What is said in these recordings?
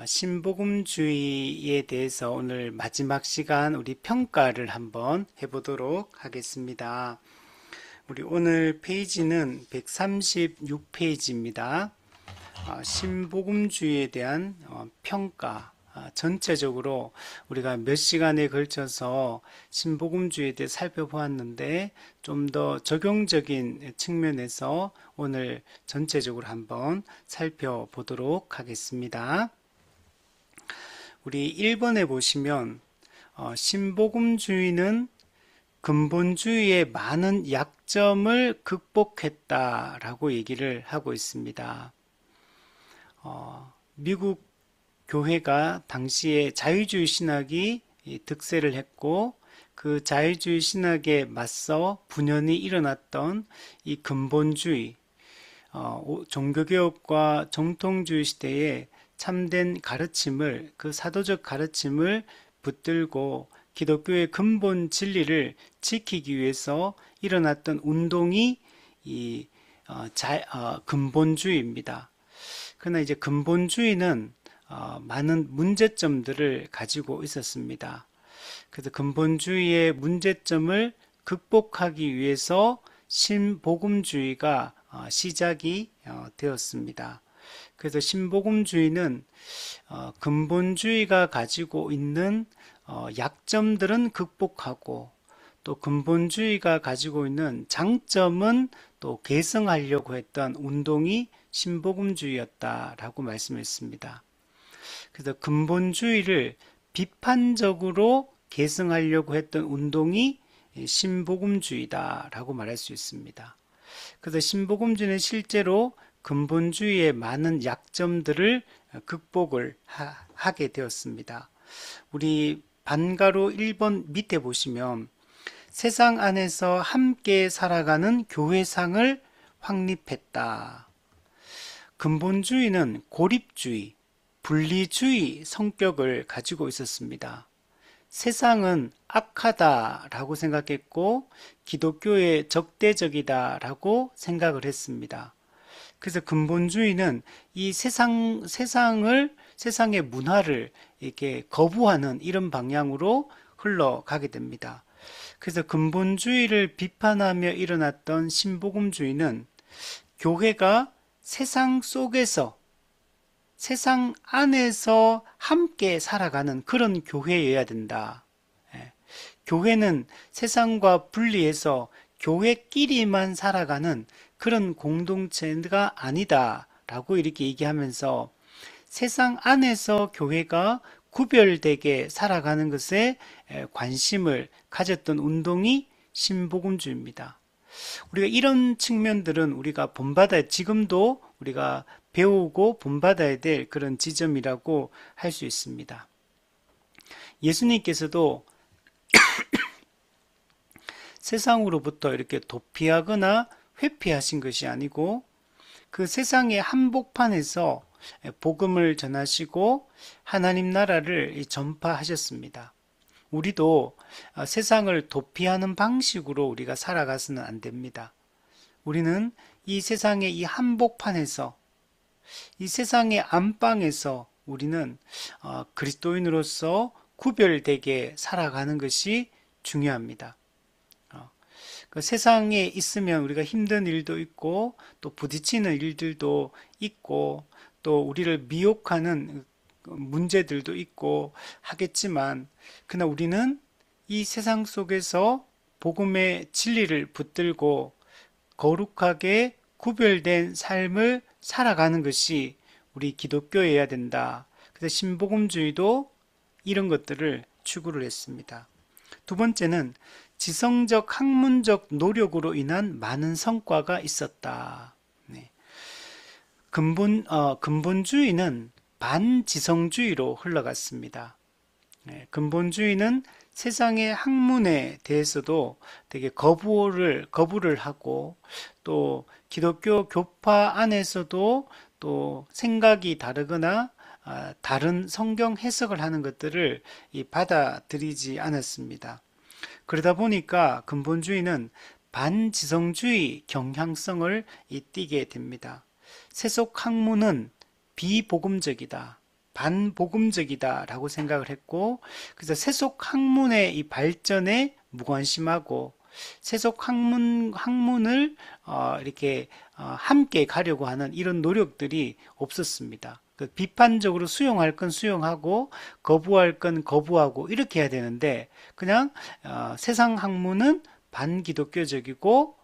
신복음주의에 대해서 오늘 마지막 시간 우리 평가를 한번 해보도록 하겠습니다. 우리 오늘 페이지는 136페이지입니다. 신복음주의에 대한 평가. 전체적으로 우리가 몇 시간에 걸쳐서 신복음주의에 대해 살펴보았는데 좀 더 적용적인 측면에서 오늘 전체적으로 한번 살펴보도록 하겠습니다. 우리 1번에 보시면 신복음주의는 근본주의의 많은 약점을 극복했다라고 얘기를 하고 있습니다. 미국 교회가 당시에 자유주의 신학이 득세를 했고 그 자유주의 신학에 맞서 분연히 일어났던 이 근본주의, 종교개혁과 정통주의 시대에 참된 가르침을, 그 사도적 가르침을 붙들고 기독교의 근본 진리를 지키기 위해서 일어났던 운동이 이 근본주의입니다. 그러나 이제 근본주의는 많은 문제점들을 가지고 있었습니다. 그래서 근본주의의 문제점을 극복하기 위해서 신복음주의가 시작이 되었습니다. 그래서 신복음주의는 근본주의가 가지고 있는 약점들은 극복하고 또 근본주의가 가지고 있는 장점은 또 개성하려고 했던 운동이 신복음주의였다라고 말씀했습니다. 그래서 근본주의를 비판적으로 계승하려고 했던 운동이 신복음주의다라고 말할 수 있습니다. 그래서 신복음주의는 실제로 근본주의의 많은 약점들을 극복을 하게 되었습니다. 우리 반가로 1번 밑에 보시면 세상 안에서 함께 살아가는 교회상을 확립했다. 근본주의는 고립주의, 분리주의 성격을 가지고 있었습니다. 세상은 악하다라고 생각했고 기독교에 적대적이다라고 생각을 했습니다. 그래서 근본주의는 이 세상의 문화를 이렇게 거부하는 이런 방향으로 흘러가게 됩니다. 그래서 근본주의를 비판하며 일어났던 신복음주의는 교회가 세상 속에서, 세상 안에서 함께 살아가는 그런 교회여야 된다. 교회는 세상과 분리해서 교회끼리만 살아가는 그런 공동체가 아니다라고 이렇게 얘기하면서 세상 안에서 교회가 구별되게 살아가는 것에 관심을 가졌던 운동이 신복음주의입니다. 우리가 이런 측면들은 우리가 본받아야, 지금도 우리가 배우고 본받아야 될 그런 지점이라고 할 수 있습니다. 예수님께서도 세상으로부터 이렇게 도피하거나 회피하신 것이 아니고 그 세상의 한복판에서 복음을 전하시고 하나님 나라를 전파하셨습니다. 우리도 세상을 도피하는 방식으로 우리가 살아가서는 안 됩니다. 우리는 이 세상의 이 한복판에서, 이 세상의 안방에서 우리는 그리스도인으로서 구별되게 살아가는 것이 중요합니다. 그 세상에 있으면 우리가 힘든 일도 있고 또 부딪히는 일들도 있고 또 우리를 미혹하는 문제들도 있고 하겠지만 그러나 우리는 이 세상 속에서 복음의 진리를 붙들고 거룩하게 구별된 삶을 살아가는 것이 우리 기독교여야 된다. 그래서 신복음주의도 이런 것들을 추구를 했습니다. 두 번째는 지성적 학문적 노력으로 인한 많은 성과가 있었다. 근본주의는 반지성주의로 흘러갔습니다. 근본주의는 세상의 학문에 대해서도 되게 거부를 하고 또 기독교 교파 안에서도 또 생각이 다르거나 다른 성경 해석을 하는 것들을 받아들이지 않았습니다. 그러다 보니까 근본주의는 반지성주의 경향성을 띠게 됩니다. 세속 학문은 비복음적이다. 반복음적이다라고 생각을 했고, 그래서 세속 학문의 이 발전에 무관심하고 세속 학문을 이렇게 함께 가려고 하는 이런 노력들이 없었습니다. 그 비판적으로 수용할 건 수용하고 거부할 건 거부하고 이렇게 해야 되는데 그냥 세상 학문은 반기독교적이고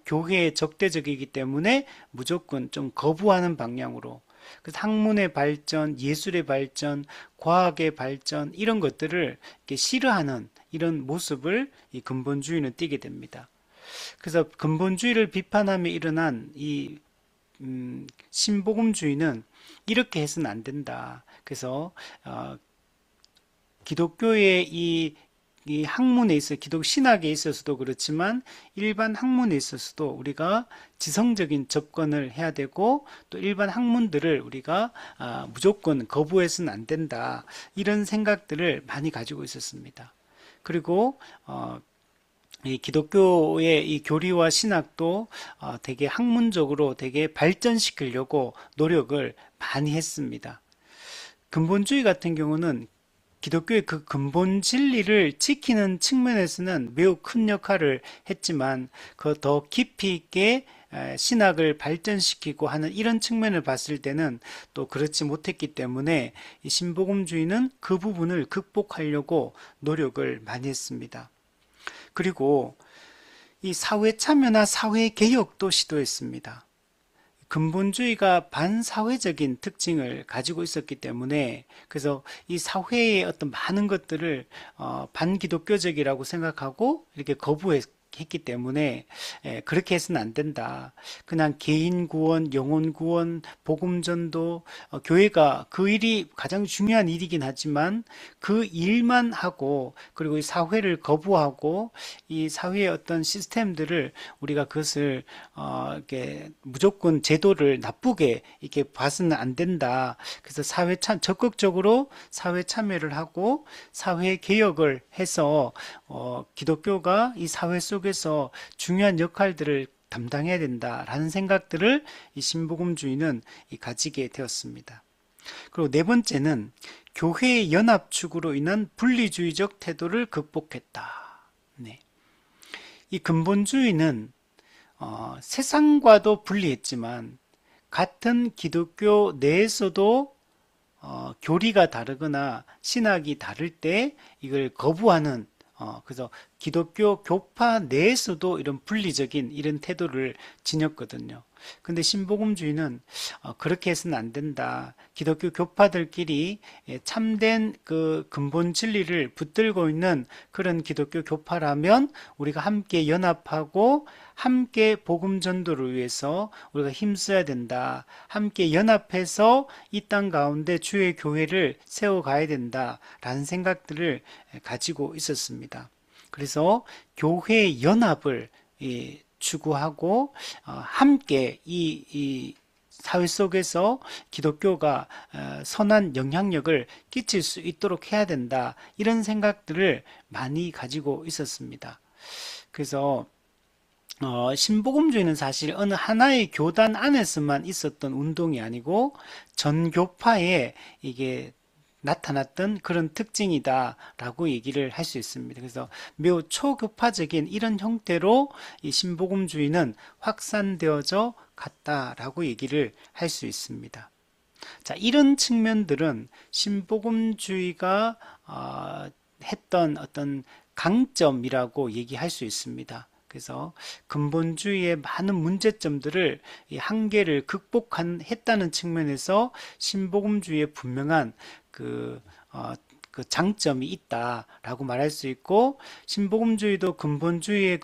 교회에 적대적이기 때문에 무조건 좀 거부하는 방향으로, 그래서 학문의 발전, 예술의 발전, 과학의 발전 이런 것들을 이렇게 싫어하는 이런 모습을 이 근본주의는 띠게 됩니다. 그래서 근본주의를 비판하며 일어난 이 신복음주의는 이렇게 해서는 안 된다. 그래서 기독교의 이 학문에 있어 기독 신학에 있어서도 그렇지만 일반 학문에 있어서도 우리가 지성적인 접근을 해야 되고 또 일반 학문들을 우리가 무조건 거부해서는 안 된다. 이런 생각들을 많이 가지고 있었습니다. 그리고 이 기독교의 이 교리와 신학도 되게 학문적으로 되게 발전시키려고 노력을 많이 했습니다. 근본주의 같은 경우는 기독교의 그 근본 진리를 지키는 측면에서는 매우 큰 역할을 했지만 그 더 깊이 있게 신학을 발전시키고 하는 이런 측면을 봤을 때는 또 그렇지 못했기 때문에 이 신복음주의는 그 부분을 극복하려고 노력을 많이 했습니다. 그리고 이 사회 참여나 사회 개혁도 시도했습니다. 근본주의가 반사회적인 특징을 가지고 있었기 때문에 그래서 이 사회의 어떤 많은 것들을 반기독교적이라고 생각하고 이렇게 거부했기 때문에 그렇게 해서는 안 된다. 그냥 개인 구원, 영혼 구원, 복음 전도, 교회가 그 일이 가장 중요한 일이긴 하지만 그 일만 하고 그리고 이 사회를 거부하고 이 사회의 어떤 시스템들을 우리가 그것을 이렇게 무조건 제도를 나쁘게 이렇게 봐서는 안 된다. 그래서 적극적으로 사회 참여를 하고 사회 개혁을 해서 기독교가 이 사회 속에서 중요한 역할들을 담당해야 된다라는 생각들을 이 신복음주의는 가지게 되었습니다. 그리고 네 번째는 교회의 연합축으로 인한 분리주의적 태도를 극복했다. 네. 이 근본주의는 세상과도 분리했지만 같은 기독교 내에서도 교리가 다르거나 신학이 다를 때 이걸 거부하는 그래서 기독교 교파 내에서도 이런 분리적인 이런 태도를 지녔거든요. 근데 신복음주의는 그렇게 해서는 안 된다. 기독교 교파들끼리 참된 그 근본 진리를 붙들고 있는 그런 기독교 교파라면 우리가 함께 연합하고 함께 복음 전도를 위해서 우리가 힘써야 된다. 함께 연합해서 이 땅 가운데 주의 교회를 세워가야 된다라는 생각들을 가지고 있었습니다. 그래서 교회의 연합을 추구하고 함께 이 사회 속에서 기독교가 선한 영향력을 끼칠 수 있도록 해야 된다. 이런 생각들을 많이 가지고 있었습니다. 그래서 신복음주의는 사실 어느 하나의 교단 안에서만 있었던 운동이 아니고 전 교파에 이게 나타났던 그런 특징이다라고 얘기를 할 수 있습니다. 그래서 매우 초교파적인 이런 형태로 이 신복음주의는 확산되어져 갔다라고 얘기를 할 수 있습니다. 자, 이런 측면들은 신복음주의가 했던 어떤 강점이라고 얘기할 수 있습니다. 그래서 근본주의의 많은 문제점들을 이 한계를 극복했다는 측면에서 신복음주의의 분명한 그 장점이 있다라고 말할 수 있고, 신복음주의도 근본주의의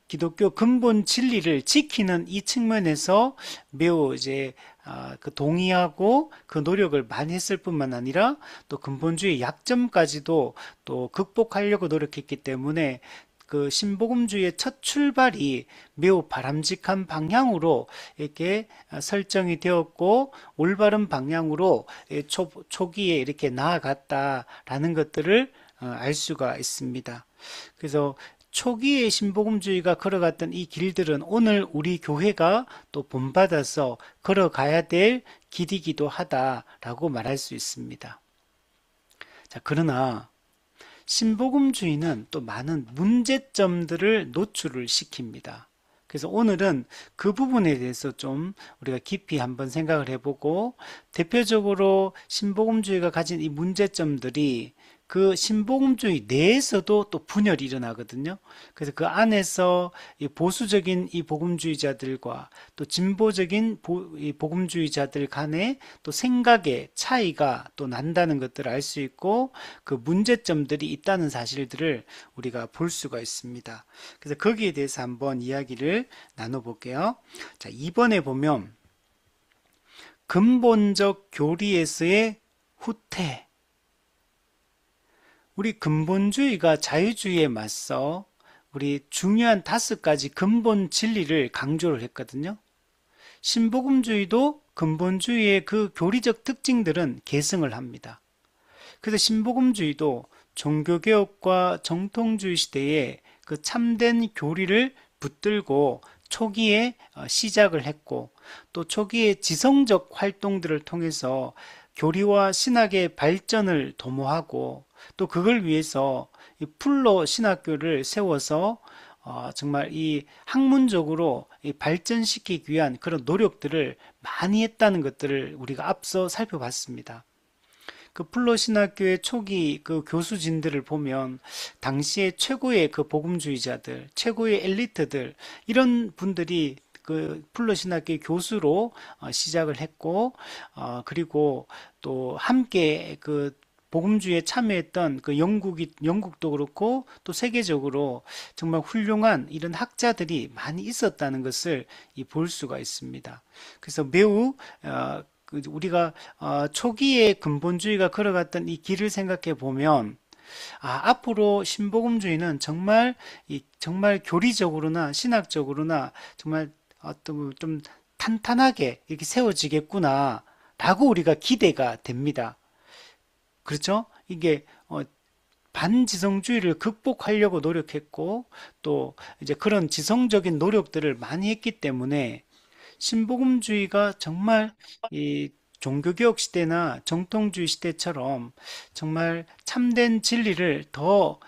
기독교 근본 진리를 지키는 이 측면에서 매우 동의하고 그 노력을 많이 했을 뿐만 아니라 또 근본주의 약점까지도 또 극복하려고 노력했기 때문에 그 신복음주의의 첫 출발이 매우 바람직한 방향으로 이렇게 설정이 되었고 올바른 방향으로 초기에 이렇게 나아갔다라는 것들을 알 수가 있습니다. 그래서 초기에 신복음주의가 걸어갔던 이 길들은 오늘 우리 교회가 또 본받아서 걸어가야 될 길이기도 하다라고 말할 수 있습니다. 자, 그러나 신복음주의는 또 많은 문제점들을 노출을 시킵니다. 그래서 오늘은 그 부분에 대해서 좀 우리가 깊이 한번 생각을 해보고, 대표적으로 신복음주의가 가진 이 문제점들이 그 신복음주의 내에서도 또 분열이 일어나거든요. 그래서 그 안에서 이 보수적인 이 복음주의자들과 또 진보적인 이 복음주의자들 간의 또 생각의 차이가 또 난다는 것들을 알 수 있고, 그 문제점들이 있다는 사실들을 우리가 볼 수가 있습니다. 그래서 거기에 대해서 한번 이야기를 나눠볼게요. 자, 2번에 보면 근본적 교리에서의 후퇴. 우리 근본주의가 자유주의에 맞서 우리 중요한 5가지 근본 진리를 강조를 했거든요. 신복음주의도 근본주의의 그 교리적 특징들은 계승을 합니다. 그래서 신복음주의도 종교개혁과 정통주의 시대에 그 참된 교리를 붙들고 초기에 시작을 했고, 또 초기에 지성적 활동들을 통해서 교리와 신학의 발전을 도모하고, 또 그걸 위해서 이 풀로 신학교를 세워서 정말 이 학문적으로 발전시키기 위한 그런 노력들을 많이 했다는 것들을 우리가 앞서 살펴봤습니다. 그 풀로 신학교의 초기 그 교수진들을 보면 당시에 최고의 그 복음주의자들, 최고의 엘리트들, 이런 분들이 그 풀로 신학교의 교수로 시작을 했고, 그리고 또 함께 그 복음주의에 참여했던 그 영국도 그렇고 또 세계적으로 정말 훌륭한 이런 학자들이 많이 있었다는 것을 볼 수가 있습니다. 그래서 매우 우리가 초기에 근본주의가 걸어갔던 이 길을 생각해 보면, 앞으로 신복음주의는 정말 정말 교리적으로나 신학적으로나 정말 어떤 좀 탄탄하게 이렇게 세워지겠구나라고 우리가 기대가 됩니다. 그렇죠? 이게 반지성주의를 극복하려고 노력했고, 또 이제 그런 지성적인 노력들을 많이 했기 때문에 신복음주의가 정말 이 종교개혁 시대나 정통주의 시대처럼 정말 참된 진리를 더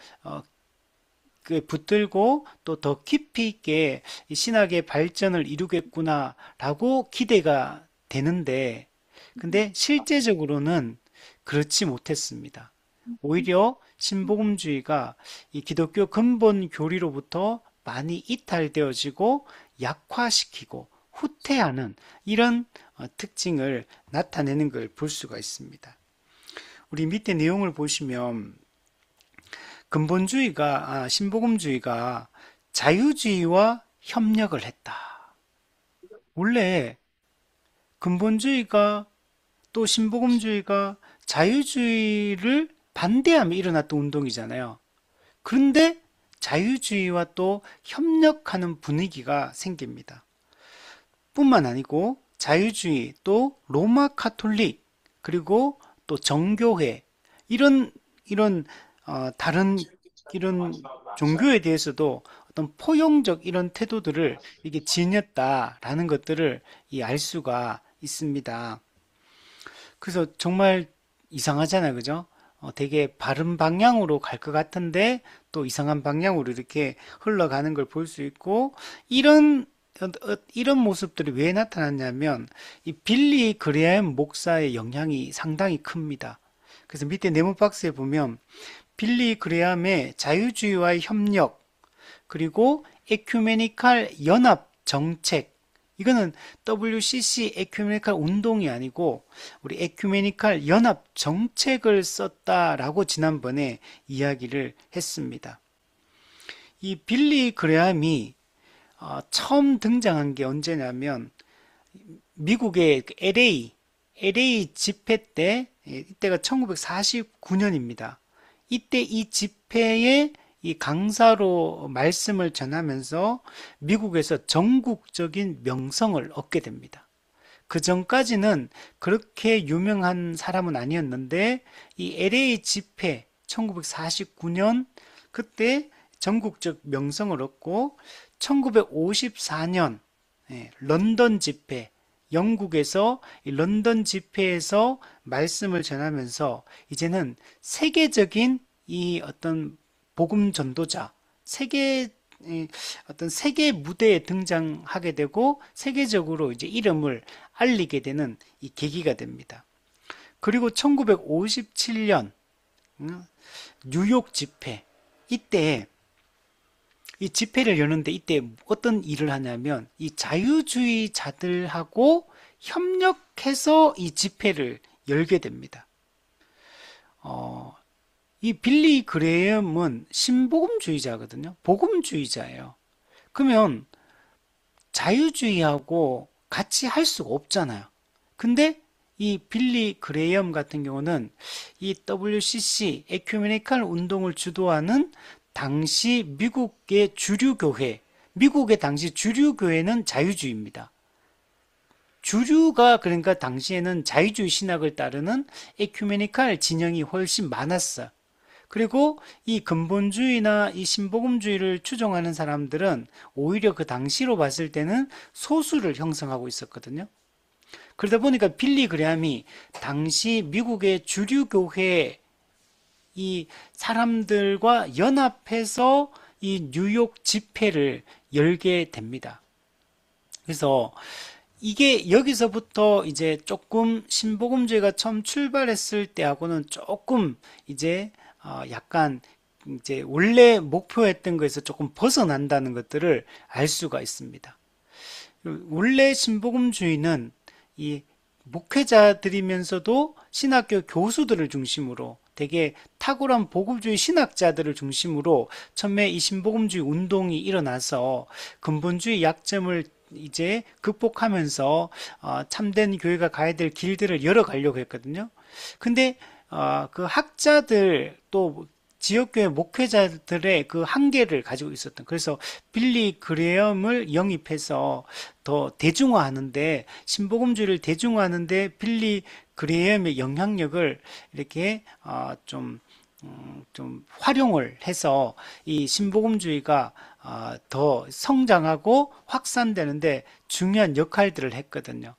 붙들고 또 더 깊이 있게 신학의 발전을 이루겠구나라고 기대가 되는데, 근데 실제적으로는 그렇지 못했습니다. 오히려 신복음주의가 이 기독교 근본 교리로부터 많이 이탈되어지고 약화시키고 후퇴하는 이런 특징을 나타내는 걸 볼 수가 있습니다. 우리 밑에 내용을 보시면 신복음주의가 자유주의와 협력을 했다. 원래 근본주의가 또 신복음주의가 자유주의를 반대하며 일어났던 운동이잖아요. 그런데 자유주의와 또 협력하는 분위기가 생깁니다. 뿐만 아니고 자유주의, 또 로마 카톨릭, 그리고 또 정교회, 이런 다른 이런 종교에 대해서도 어떤 포용적 이런 태도들을 이게 지녔다라는 것들을 알 수가 있습니다. 그래서 정말 이상하잖아요, 그죠? 되게 바른 방향으로 갈 것 같은데 또 이상한 방향으로 이렇게 흘러가는 걸 볼 수 있고, 이런 모습들이 왜 나타났냐면 이 빌리 그레이엄 목사의 영향이 상당히 큽니다. 그래서 밑에 네모 박스에 보면 빌리 그레이엄의 자유주의와의 협력, 그리고 에큐메니칼 연합 정책, 이거는 WCC 에큐메니칼 운동이 아니고 우리 에큐메니칼 연합 정책을 썼다라고 지난번에 이야기를 했습니다. 이 빌리 그레이엄이 처음 등장한 게 언제냐면 미국의 LA 집회 때, 이때가 1949년입니다. 이때 이 집회에 이 강사로 말씀을 전하면서 미국에서 전국적인 명성을 얻게 됩니다. 그 전까지는 그렇게 유명한 사람은 아니었는데 이 LA 집회 1949년, 그때 전국적 명성을 얻고 1954년 런던 집회, 영국에서 이 런던 집회에서 말씀을 전하면서 이제는 세계적인 이 어떤 복음 전도자, 어떤 세계 무대에 등장하게 되고 세계적으로 이제 이름을 알리게 되는 이 계기가 됩니다. 그리고 1957년 뉴욕 집회, 이때 이 집회를 여는데 이때 어떤 일을 하냐면 이 자유주의자들하고 협력해서 이 집회를 열게 됩니다. 이 빌리 그레이엄은 신복음주의자거든요. 복음주의자예요. 그러면 자유주의하고 같이 할 수가 없잖아요. 근데 이 빌리 그레이엄 같은 경우는 이 WCC 에큐메니칼 운동을 주도하는 당시 미국의 주류교회, 미국의 당시 주류교회는 자유주의입니다. 주류가 그러니까 당시에는 자유주의 신학을 따르는 에큐메니칼 진영이 훨씬 많았어요. 그리고 이 근본주의나 이 신복음주의를 추종하는 사람들은 오히려 그 당시로 봤을 때는 소수를 형성하고 있었거든요. 그러다 보니까 빌리 그레이엄이 당시 미국의 주류교회 이 사람들과 연합해서 이 뉴욕 집회를 열게 됩니다. 그래서 이게 여기서부터 이제 조금 신복음주의가 처음 출발했을 때하고는 조금 이제 약간 이제 원래 목표했던 거에서 조금 벗어난다는 것들을 알 수가 있습니다. 원래 신복음주의는 이 목회자들이면서도 신학교 교수들을 중심으로 되게 탁월한 복음주의 신학자들을 중심으로 처음에 이 신복음주의 운동이 일어나서 근본주의 약점을 이제 극복하면서 참된 교회가 가야 될 길들을 열어가려고 했거든요. 근데 그 학자들 또 지역교회 목회자들의 그 한계를 가지고 있었던, 그래서 빌리 그레이엄을 영입해서 더 대중화하는데, 신복음주의를 대중화하는데 빌리 그레이엄의 영향력을 이렇게 좀 활용을 해서 이 신복음주의가 더 성장하고 확산되는데 중요한 역할들을 했거든요.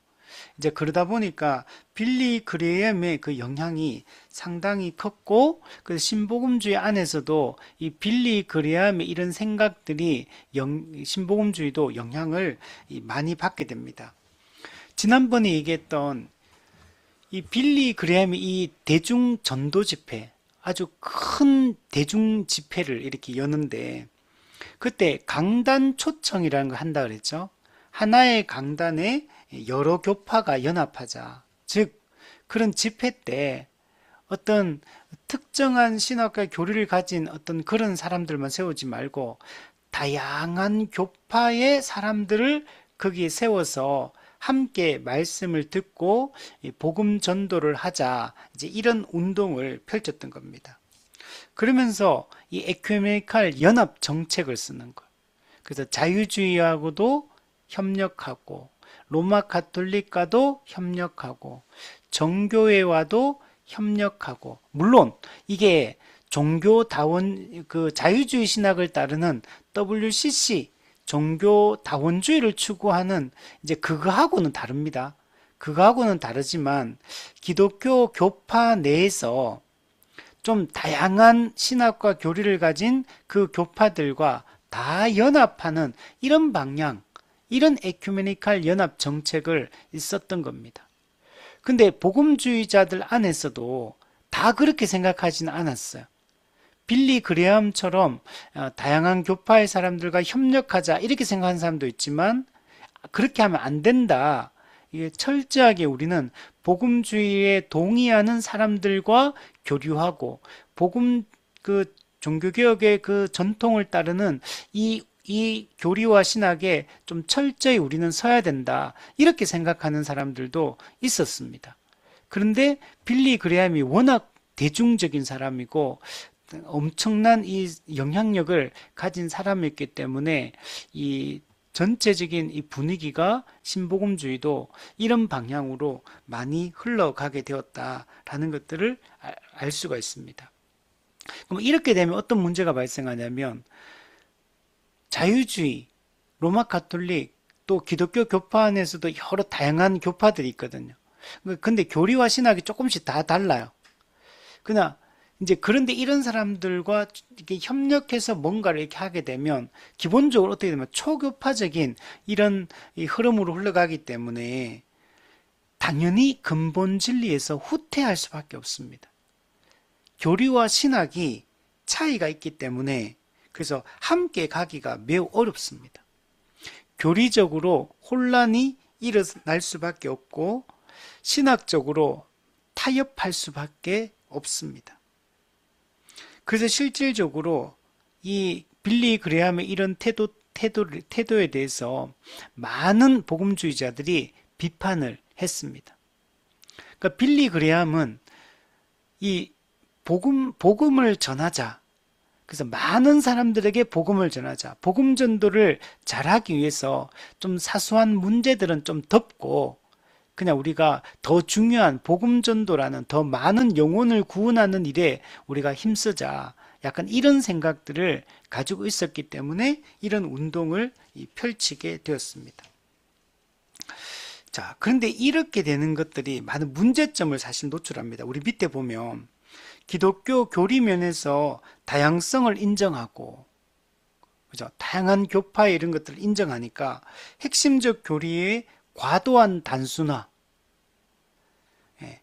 이제 그러다 보니까 빌리 그레이엄의 그 영향이 상당히 컸고, 그 신복음주의 안에서도 이 빌리 그레이엄의 이런 생각들이 신복음주의도 영향을 많이 받게 됩니다. 지난번에 얘기했던 이 빌리 그레이엄이 이 대중 전도 집회, 아주 큰 대중 집회를 이렇게 여는데, 그때 강단 초청이라는 걸 한다 그랬죠. 하나의 강단에 여러 교파가 연합하자. 즉, 그런 집회 때 어떤 특정한 신학과 교리를 가진 어떤 그런 사람들만 세우지 말고 다양한 교파의 사람들을 거기에 세워서 함께 말씀을 듣고 복음 전도를 하자. 이제 이런 운동을 펼쳤던 겁니다. 그러면서 이 에큐메니칼 연합 정책을 쓰는 거예요. 그래서 자유주의하고도 협력하고 로마 가톨릭과도 협력하고 정교회와도 협력하고, 물론 이게 종교다원 그 자유주의 신학을 따르는 WCC 종교다원주의를 추구하는 이제 그거하고는 다릅니다. 그거하고는 다르지만 기독교 교파 내에서 좀 다양한 신학과 교리를 가진 그 교파들과 다 연합하는 이런 방향, 이런 에큐메니칼 연합 정책을 있었던 겁니다. 근데 복음주의자들 안에서도 다 그렇게 생각하지는 않았어요. 빌리 그레이엄처럼 다양한 교파의 사람들과 협력하자 이렇게 생각하는 사람도 있지만, 그렇게 하면 안 된다. 이게 철저하게 우리는 복음주의에 동의하는 사람들과 교류하고 복음 그 종교개혁의 그 전통을 따르는 이 교리와 신학에 좀 철저히 우리는 서야 된다. 이렇게 생각하는 사람들도 있었습니다. 그런데 빌리 그레이엄이 워낙 대중적인 사람이고 엄청난 이 영향력을 가진 사람이었기 때문에 이 전체적인 이 분위기가 신복음주의도 이런 방향으로 많이 흘러가게 되었다라는 것들을 알 수가 있습니다. 그럼 이렇게 되면 어떤 문제가 발생하냐면 자유주의, 로마 가톨릭, 또 기독교 교파 안에서도 여러 다양한 교파들이 있거든요. 근데 교리와 신학이 조금씩 다 달라요. 그러나 이제 그런데 이런 사람들과 이렇게 협력해서 뭔가를 이렇게 하게 되면 기본적으로 어떻게 되면 초교파적인 이런 이 흐름으로 흘러가기 때문에 당연히 근본 진리에서 후퇴할 수밖에 없습니다. 교리와 신학이 차이가 있기 때문에 그래서 함께 가기가 매우 어렵습니다. 교리적으로 혼란이 일어날 수밖에 없고 신학적으로 타협할 수밖에 없습니다. 그래서 실질적으로 이 빌리 그레함의 이런 태도에 대해서 많은 복음주의자들이 비판을 했습니다. 그러니까 빌리 그레함은 이 복음을 전하자. 그래서 많은 사람들에게 복음을 전하자. 복음 전도를 잘하기 위해서 좀 사소한 문제들은 좀 덮고 그냥 우리가 더 중요한 복음 전도라는 더 많은 영혼을 구원하는 일에 우리가 힘쓰자. 약간 이런 생각들을 가지고 있었기 때문에 이런 운동을 펼치게 되었습니다. 자, 그런데 이렇게 되는 것들이 많은 문제점을 사실 노출합니다. 우리 밑에 보면 기독교 교리면에서 다양성을 인정하고, 그죠? 다양한 교파의 이런 것들을 인정하니까 핵심적 교리의 과도한 단순화,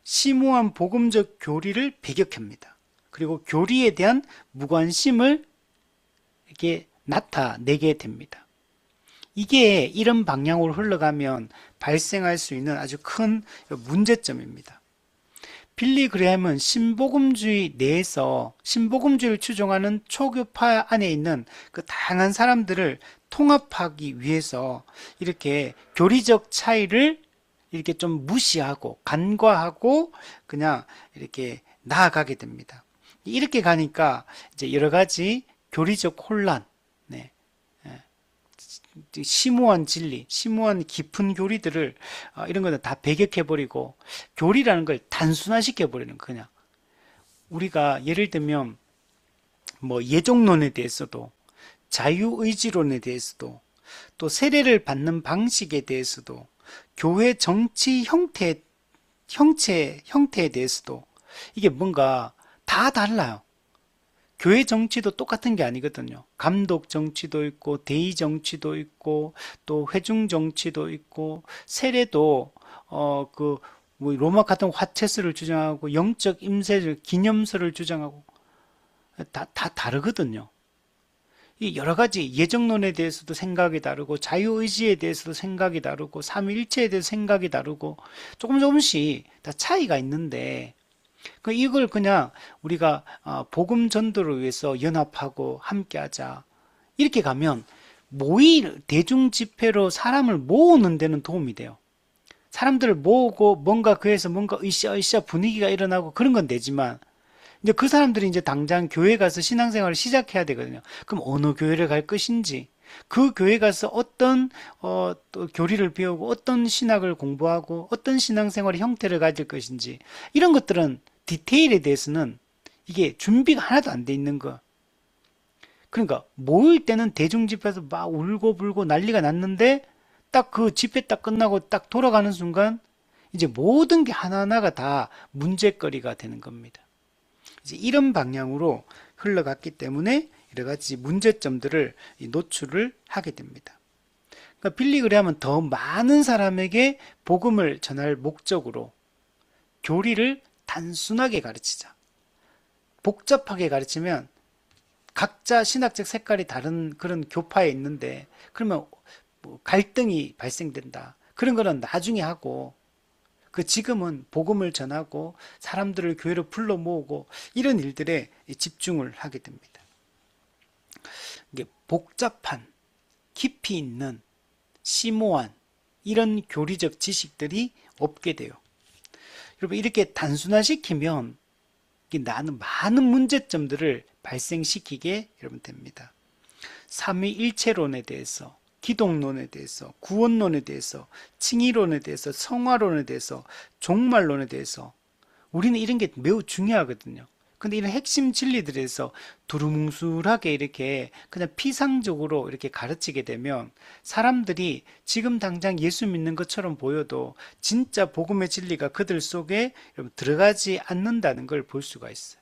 심오한 복음적 교리를 배격합니다. 그리고 교리에 대한 무관심을 이렇게 나타내게 됩니다. 이게 이런 방향으로 흘러가면 발생할 수 있는 아주 큰 문제점입니다. 빌리 그레함은 신복음주의 내에서 신복음주의를 추종하는 초교파 안에 있는 그 다양한 사람들을 통합하기 위해서 이렇게 교리적 차이를 이렇게 좀 무시하고 간과하고 그냥 이렇게 나아가게 됩니다. 이렇게 가니까 이제 여러 가지 교리적 혼란, 심오한 진리, 심오한 깊은 교리들을 이런 거는 다 배격해버리고 교리라는 걸 단순화시켜버리는 그냥 우리가 예를 들면 뭐 예종론에 대해서도 자유의지론에 대해서도 또 세례를 받는 방식에 대해서도 교회 정치 형태에 대해서도 이게 뭔가 다 달라요. 교회 정치도 똑같은 게 아니거든요. 감독 정치도 있고 대의 정치도 있고 또 회중 정치도 있고 세례도 뭐 로마 같은 화채서를 주장하고 영적 임세를 기념서를 주장하고 다 다르거든요. 이 여러 가지 예정론에 대해서도 생각이 다르고 자유의지에 대해서도 생각이 다르고 삼위일체에 대해서 생각이 다르고 조금씩 다 차이가 있는데 이걸 그냥 우리가 복음 전도를 위해서 연합하고 함께하자 이렇게 가면 대중 집회로 사람을 모으는 데는 도움이 돼요. 사람들을 모으고 뭔가 그에서 뭔가 으쌰으쌰 분위기가 일어나고 그런 건 되지만 이제 그 사람들이 이제 당장 교회 가서 신앙생활을 시작해야 되거든요. 그럼 어느 교회를 갈 것인지 그 교회 가서 어떤 또 교리를 배우고 어떤 신학을 공부하고 어떤 신앙생활의 형태를 가질 것인지 이런 것들은 디테일에 대해서는 이게 준비가 하나도 안 돼 있는 거. 그러니까 모일 때는 대중집회에서 막 울고 불고 난리가 났는데 딱 그 집회 딱 끝나고 딱 돌아가는 순간 이제 모든 게 하나하나가 다 문제거리가 되는 겁니다. 이제 이런 방향으로 흘러갔기 때문에 여러 가지 문제점들을 노출을 하게 됩니다. 그러니까 빌리 그레함은 더 많은 사람에게 복음을 전할 목적으로 교리를 단순하게 가르치자. 복잡하게 가르치면 각자 신학적 색깔이 다른 그런 교파에 있는데 그러면 뭐 갈등이 발생된다. 그런 거는 나중에 하고 지금은 복음을 전하고 사람들을 교회로 불러 모으고 이런 일들에 집중을 하게 됩니다. 이게 복잡한 깊이 있는 심오한 이런 교리적 지식들이 없게 돼요. 여러분 이렇게 단순화시키면 나는 많은 문제점들을 발생시키게 여러분 됩니다. 삼위일체론에 대해서 기독론에 대해서 구원론에 대해서 칭의론에 대해서 성화론에 대해서 종말론에 대해서 우리는 이런 게 매우 중요하거든요. 근데 이런 핵심 진리들에서 두루뭉술하게 이렇게 그냥 피상적으로 이렇게 가르치게 되면 사람들이 지금 당장 예수 믿는 것처럼 보여도 진짜 복음의 진리가 그들 속에 들어가지 않는다는 걸 볼 수가 있어요.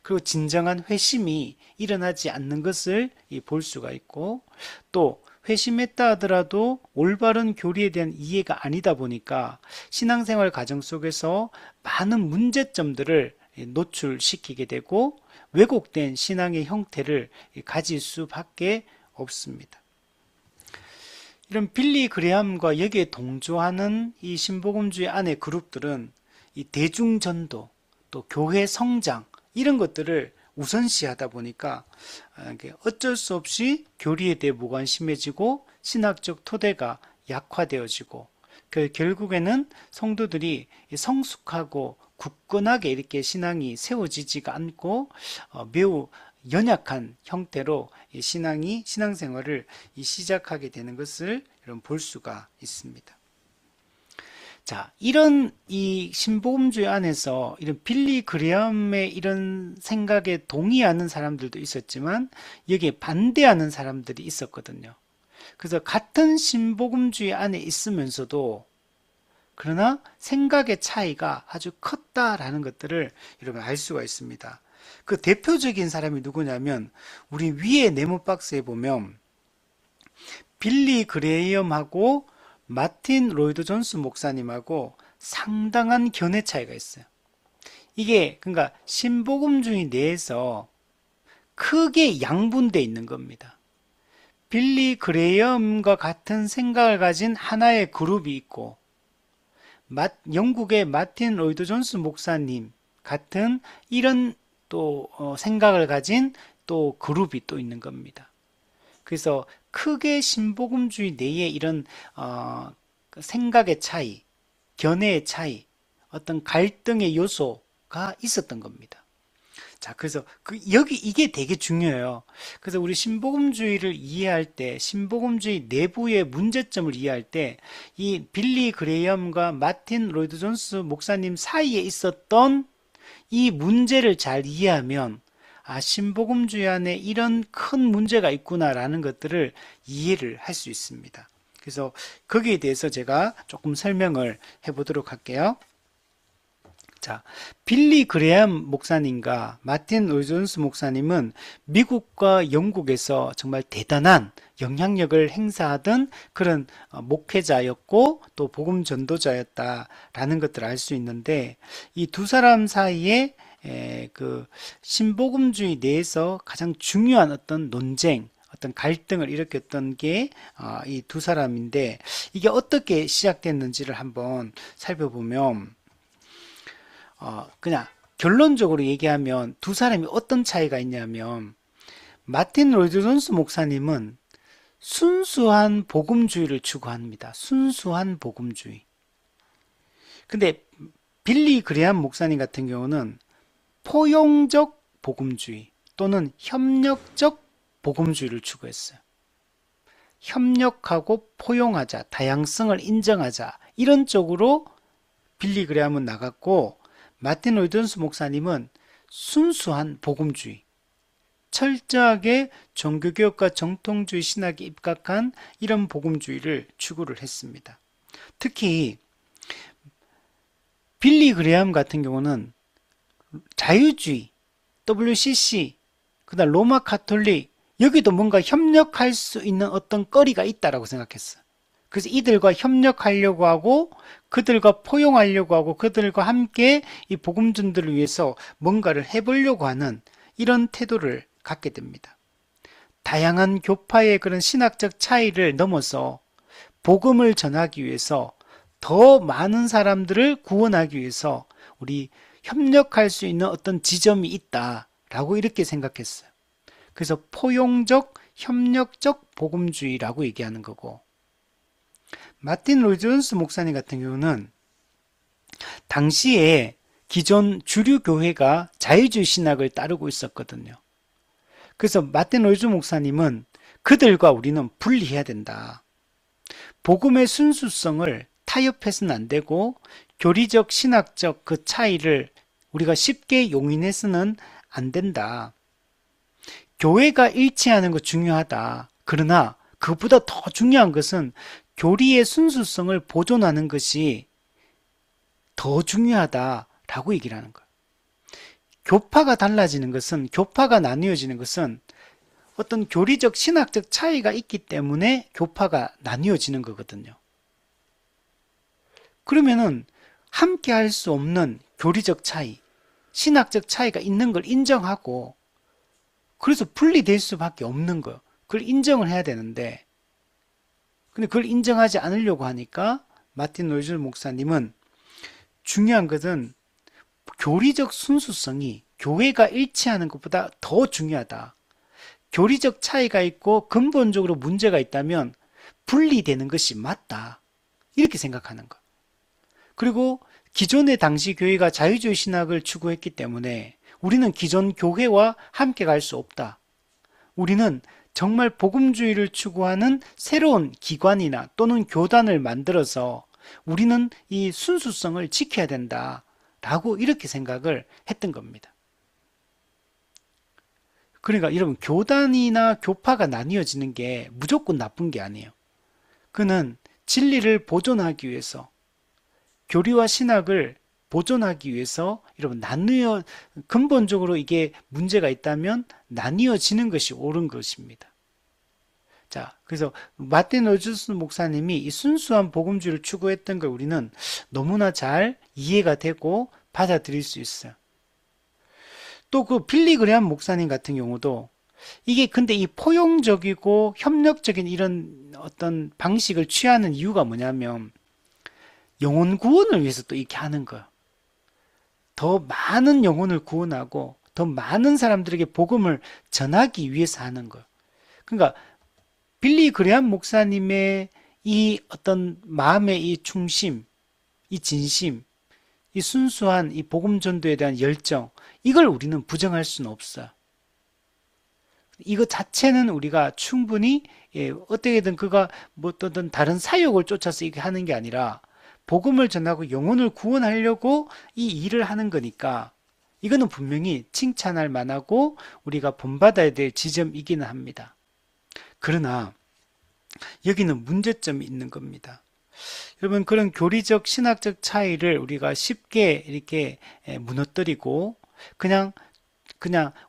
그리고 진정한 회심이 일어나지 않는 것을 볼 수가 있고, 또 회심했다 하더라도 올바른 교리에 대한 이해가 아니다 보니까 신앙생활 과정 속에서 많은 문제점들을 노출시키게 되고 왜곡된 신앙의 형태를 가질 수밖에 없습니다. 이런 빌리 그레함과 여기에 동조하는 이 신복음주의 안의 그룹들은 이 대중전도, 또 교회 성장, 이런 것들을 우선시하다 보니까 어쩔 수 없이 교리에 대해 무관심해지고 신학적 토대가 약화되어지고 결국에는 성도들이 성숙하고 굳건하게 이렇게 신앙이 세워지지가 않고 매우 연약한 형태로 신앙생활을 시작하게 되는 것을 볼 수가 있습니다. 자, 이런 이 신복음주의 안에서 이런 빌리 그레함의 이런 생각에 동의하는 사람들도 있었지만 여기에 반대하는 사람들이 있었거든요. 그래서 같은 신복음주의 안에 있으면서도 그러나 생각의 차이가 아주 컸다라는 것들을 여러분 알 수가 있습니다. 그 대표적인 사람이 누구냐면 우리 위에 네모 박스에 보면 빌리 그레이엄하고 마틴 로이드 존스 목사님하고 상당한 견해 차이가 있어요. 이게 그러니까 신복음주의 내에서 크게 양분되어 있는 겁니다. 빌리 그레이엄과 같은 생각을 가진 하나의 그룹이 있고 영국의 마틴 로이드 존스 목사님 같은 이런 또 생각을 가진 또 그룹이 또 있는 겁니다. 그래서 크게 신복음주의 내에 이런 생각의 차이, 견해의 차이, 어떤 갈등의 요소가 있었던 겁니다. 자, 그래서 여기 이게 되게 중요해요. 그래서 우리 신복음주의를 이해할 때, 신복음주의 내부의 문제점을 이해할 때, 이 빌리 그레이엄과 마틴 로이드 존스 목사님 사이에 있었던 이 문제를 잘 이해하면 신복음주의 안에 이런 큰 문제가 있구나라는 것들을 이해를 할 수 있습니다. 그래서 거기에 대해서 제가 조금 설명을 해보도록 할게요. 자, 빌리 그레함 목사님과 마틴 로이드 존스 목사님은 미국과 영국에서 정말 대단한 영향력을 행사하던 그런 목회자였고 또 복음 전도자였다라는 것들을 알 수 있는데 이 두 사람 사이에 그 신복음주의 내에서 가장 중요한 어떤 논쟁, 어떤 갈등을 일으켰던 게 이 두 사람인데 이게 어떻게 시작됐는지를 한번 살펴보면 그냥 결론적으로 얘기하면 두 사람이 어떤 차이가 있냐면 마틴 로이드 존스 목사님은 순수한 복음주의를 추구합니다. 순수한 복음주의. 근데 빌리 그레함 목사님 같은 경우는 포용적 복음주의 또는 협력적 복음주의를 추구했어요. 협력하고 포용하자, 다양성을 인정하자 이런 쪽으로 빌리 그레함은 나갔고 마틴 로이드 존스 목사님은 순수한 복음주의, 철저하게 종교개혁과 정통주의 신학에 입각한 이런 복음주의를 추구를 했습니다. 특히 빌리 그레함 같은 경우는 자유주의, WCC, 그다음 로마 가톨릭 여기도 뭔가 협력할 수 있는 어떤 거리가 있다라고 생각했어요. 그래서 이들과 협력하려고 하고 그들과 포용하려고 하고 그들과 함께 이 복음전도를 위해서 뭔가를 해보려고 하는 이런 태도를 갖게 됩니다. 다양한 교파의 그런 신학적 차이를 넘어서 복음을 전하기 위해서 더 많은 사람들을 구원하기 위해서 우리 협력할 수 있는 어떤 지점이 있다라고 이렇게 생각했어요. 그래서 포용적, 협력적 복음주의라고 얘기하는 거고 마틴 로이드 존스 목사님 같은 경우는 당시에 기존 주류 교회가 자유주의 신학을 따르고 있었거든요. 그래서 마틴 로이드 목사님은 그들과 우리는 분리해야 된다. 복음의 순수성을 타협해서는 안 되고 교리적 신학적 그 차이를 우리가 쉽게 용인해서는 안 된다. 교회가 일치하는 거 중요하다. 그러나 그보다 더 중요한 것은 교리의 순수성을 보존하는 것이 더 중요하다라고 얘기를 하는 거예요. 교파가 달라지는 것은, 교파가 나뉘어지는 것은 어떤 교리적 신학적 차이가 있기 때문에 교파가 나뉘어지는 거거든요. 그러면은 함께 할 수 없는 교리적 차이, 신학적 차이가 있는 걸 인정하고 그래서 분리될 수밖에 없는 거예요. 그걸 인정을 해야 되는데 근데 그걸 인정하지 않으려고 하니까 마틴 노이즈 목사님은 중요한 것은 교리적 순수성이 교회가 일치하는 것보다 더 중요하다. 교리적 차이가 있고 근본적으로 문제가 있다면 분리되는 것이 맞다. 이렇게 생각하는 거. 그리고 기존의 당시 교회가 자유주의 신학을 추구했기 때문에 우리는 기존 교회와 함께 갈 수 없다. 우리는 정말 복음주의를 추구하는 새로운 기관이나 또는 교단을 만들어서 우리는 이 순수성을 지켜야 된다. 라고 이렇게 생각을 했던 겁니다. 그러니까 여러분, 교단이나 교파가 나뉘어지는 게 무조건 나쁜 게 아니에요. 그는 진리를 보존하기 위해서, 교리와 신학을 보존하기 위해서 여러분 근본적으로 이게 문제가 있다면 나뉘어지는 것이 옳은 것입니다. 자, 그래서 마틴 로이즈 목사님이 이 순수한 복음주의를 추구했던 걸 우리는 너무나 잘 이해가 되고 받아들일 수 있어요. 또 그 빌리 그레함 목사님 같은 경우도 이게 근데 이 포용적이고 협력적인 이런 어떤 방식을 취하는 이유가 뭐냐면 영혼 구원을 위해서 또 이렇게 하는 거예요. 더 많은 영혼을 구원하고 더 많은 사람들에게 복음을 전하기 위해서 하는 거예요. 그러니까 빌리 그레함 목사님의 이 어떤 마음의 이 충심, 이 진심, 이 순수한 이 복음 전도에 대한 열정, 이걸 우리는 부정할 수는 없어요. 이거 자체는 우리가 충분히 어떻게든 그가 뭐 어떤 다른 사욕을 쫓아서 이렇게 하는 게 아니라 복음을 전하고 영혼을 구원하려고 이 일을 하는 거니까 이거는 분명히 칭찬할 만하고 우리가 본받아야 될 지점이기는 합니다. 그러나 여기는 문제점이 있는 겁니다. 여러분, 그런 교리적 신학적 차이를 우리가 쉽게 이렇게 무너뜨리고 그냥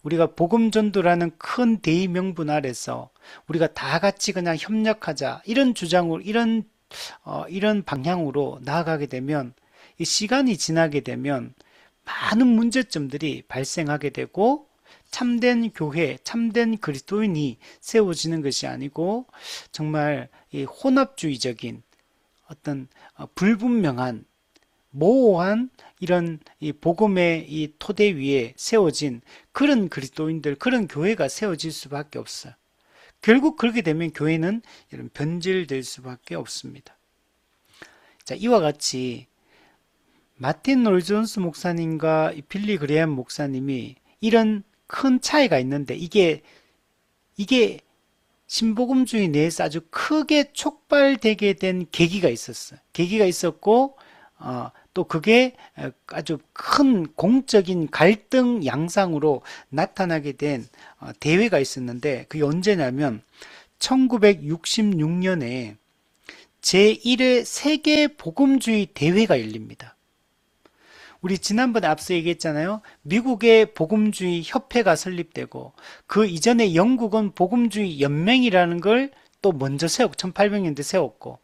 우리가 복음 전도라는 큰 대의 명분 아래서 우리가 다 같이 그냥 협력하자 이런 주장으로 이런 방향으로 나아가게 되면 이 시간이 지나게 되면 많은 문제점들이 발생하게 되고 참된 교회, 참된 그리스도인이 세워지는 것이 아니고 정말 이 혼합주의적인 어떤 불분명한 모호한 이런 이 복음의 이 토대 위에 세워진 그런 그리스도인들, 그런 교회가 세워질 수밖에 없어요. 결국 그렇게 되면 교회는 이런 변질될 수밖에 없습니다. 자, 이와 같이 마틴 노이즈 목사님과 빌리 그레함 목사님이 이런 큰 차이가 있는데 이게 신복음주의 내에서 아주 크게 촉발되게 된 계기가 있었어요. 계기가 있었고 또 그게 아주 큰 공적인 갈등 양상으로 나타나게 된 대회가 있었는데 그게 언제냐면 1966년에 제1회 세계 복음주의 대회가 열립니다. 우리 지난번에 앞서 얘기했잖아요. 미국의 복음주의 협회가 설립되고 그 이전에 영국은 복음주의 연맹이라는 걸 또 먼저 1800년대 세웠고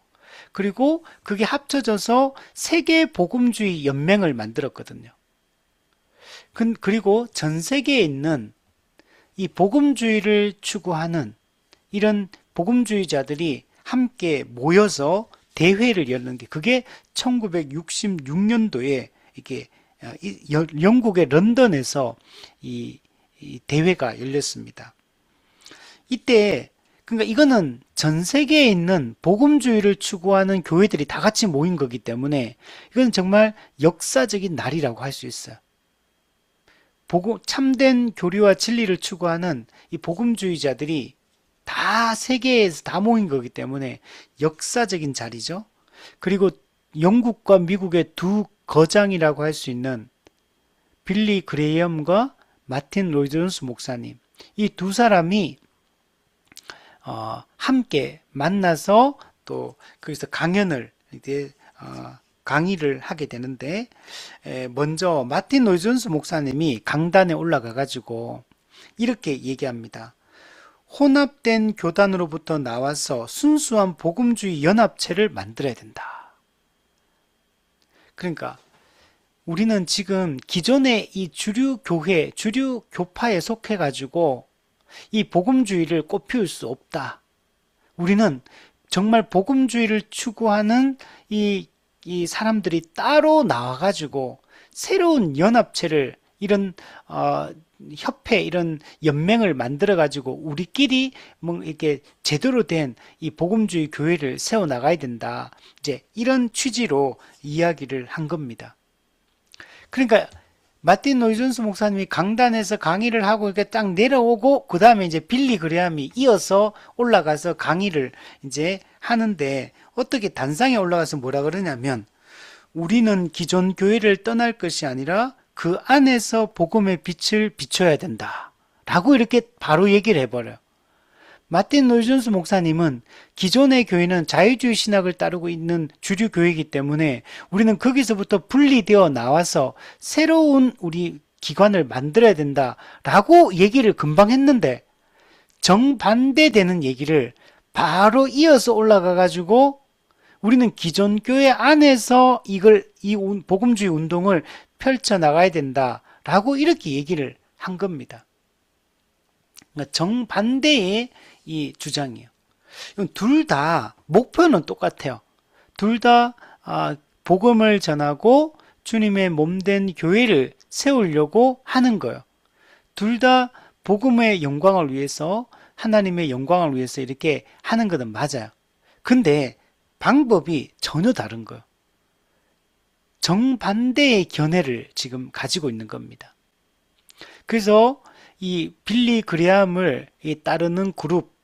그리고 그게 합쳐져서 세계 복음주의 연맹을 만들었거든요. 그리고 전 세계에 있는 이 복음주의를 추구하는 이런 복음주의자들이 함께 모여서 대회를 열는 게 그게 1966년도에 이게 영국의 런던에서 이 대회가 열렸습니다. 이때 그러니까 이거는 전 세계에 있는 복음주의를 추구하는 교회들이 다 같이 모인 거기 때문에 이건 정말 역사적인 날이라고 할 수 있어요. 참된 교리와 진리를 추구하는 이 복음주의자들이 다 세계에서 다 모인 거기 때문에 역사적인 자리죠. 그리고 영국과 미국의 두 거장이라고 할 수 있는 빌리 그레이엄과 마틴 로이드 존스 목사님, 이 두 사람이 함께 만나서 또 거기서 강연을 이제 강의를 하게 되는데, 먼저 마틴 로이드 존스 목사님이 강단에 올라가 가지고 이렇게 얘기합니다. 혼합된 교단으로부터 나와서 순수한 복음주의 연합체를 만들어야 된다. 그러니까 우리는 지금 기존의 이 주류 교회, 주류 교파에 속해 가지고 이 복음주의를 꽃피울 수 없다. 우리는 정말 복음주의를 추구하는 이 사람들이 따로 나와 가지고 새로운 연합체를, 이런 협회, 이런 연맹을 만들어 가지고 우리끼리 뭐 이렇게 제대로 된 이 복음주의 교회를 세워 나가야 된다. 이제 이런 취지로 이야기를 한 겁니다. 그러니까 마틴 로이드 존스 목사님이 강단에서 강의를 하고 이렇게 딱 내려오고, 그 다음에 이제 빌리 그레함이 이어서 올라가서 강의를 이제 하는데, 어떻게 단상에 올라가서 뭐라 그러냐면, 우리는 기존 교회를 떠날 것이 아니라 그 안에서 복음의 빛을 비춰야 된다. 라고 이렇게 바로 얘기를 해버려요. 마틴 로이드 존스 목사님은 기존의 교회는 자유주의 신학을 따르고 있는 주류 교회이기 때문에 우리는 거기서부터 분리되어 나와서 새로운 우리 기관을 만들어야 된다라고 얘기를 금방 했는데, 정반대되는 얘기를 바로 이어서 올라가 가지고 우리는 기존 교회 안에서 이 복음주의 운동을 펼쳐 나가야 된다라고 이렇게 얘기를 한 겁니다. 그러니까 정반대의 이 주장이에요. 둘 다 목표는 똑같아요. 둘 다 복음을 전하고 주님의 몸된 교회를 세우려고 하는 거예요. 둘 다 복음의 영광을 위해서, 하나님의 영광을 위해서 이렇게 하는 것은 맞아요. 근데 방법이 전혀 다른 거예요. 정반대의 견해를 지금 가지고 있는 겁니다. 그래서 이 빌리 그레함을 따르는 그룹,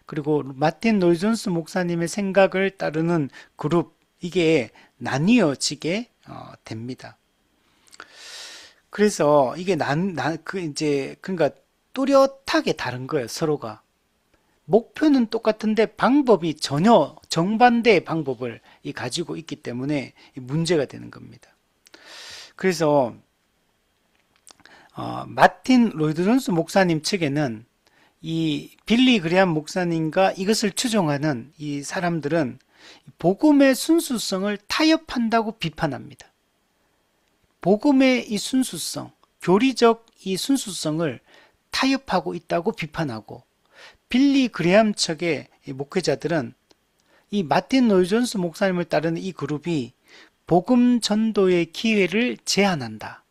그리고 마틴 로이드 존스 목사님의 생각을 따르는 그룹, 이게 나뉘어지게 됩니다. 그래서 이게 그러니까 뚜렷하게 다른 거예요, 서로가. 목표는 똑같은데 방법이 전혀 정반대의 방법을 가지고 있기 때문에 문제가 되는 겁니다. 그래서 마틴 로이드 존스 목사님 측에는 이 빌리 그레함 목사님과 이것을 추종하는 이 사람들은 복음의 순수성을 타협한다고 비판합니다. 복음의 이 순수성, 교리적 이 순수성을 타협하고 있다고 비판하고, 빌리 그레함 측의 목회자들은 이 마틴 로이드 존스 목사님을 따르는 이 그룹이 복음 전도의 기회를 제한한다.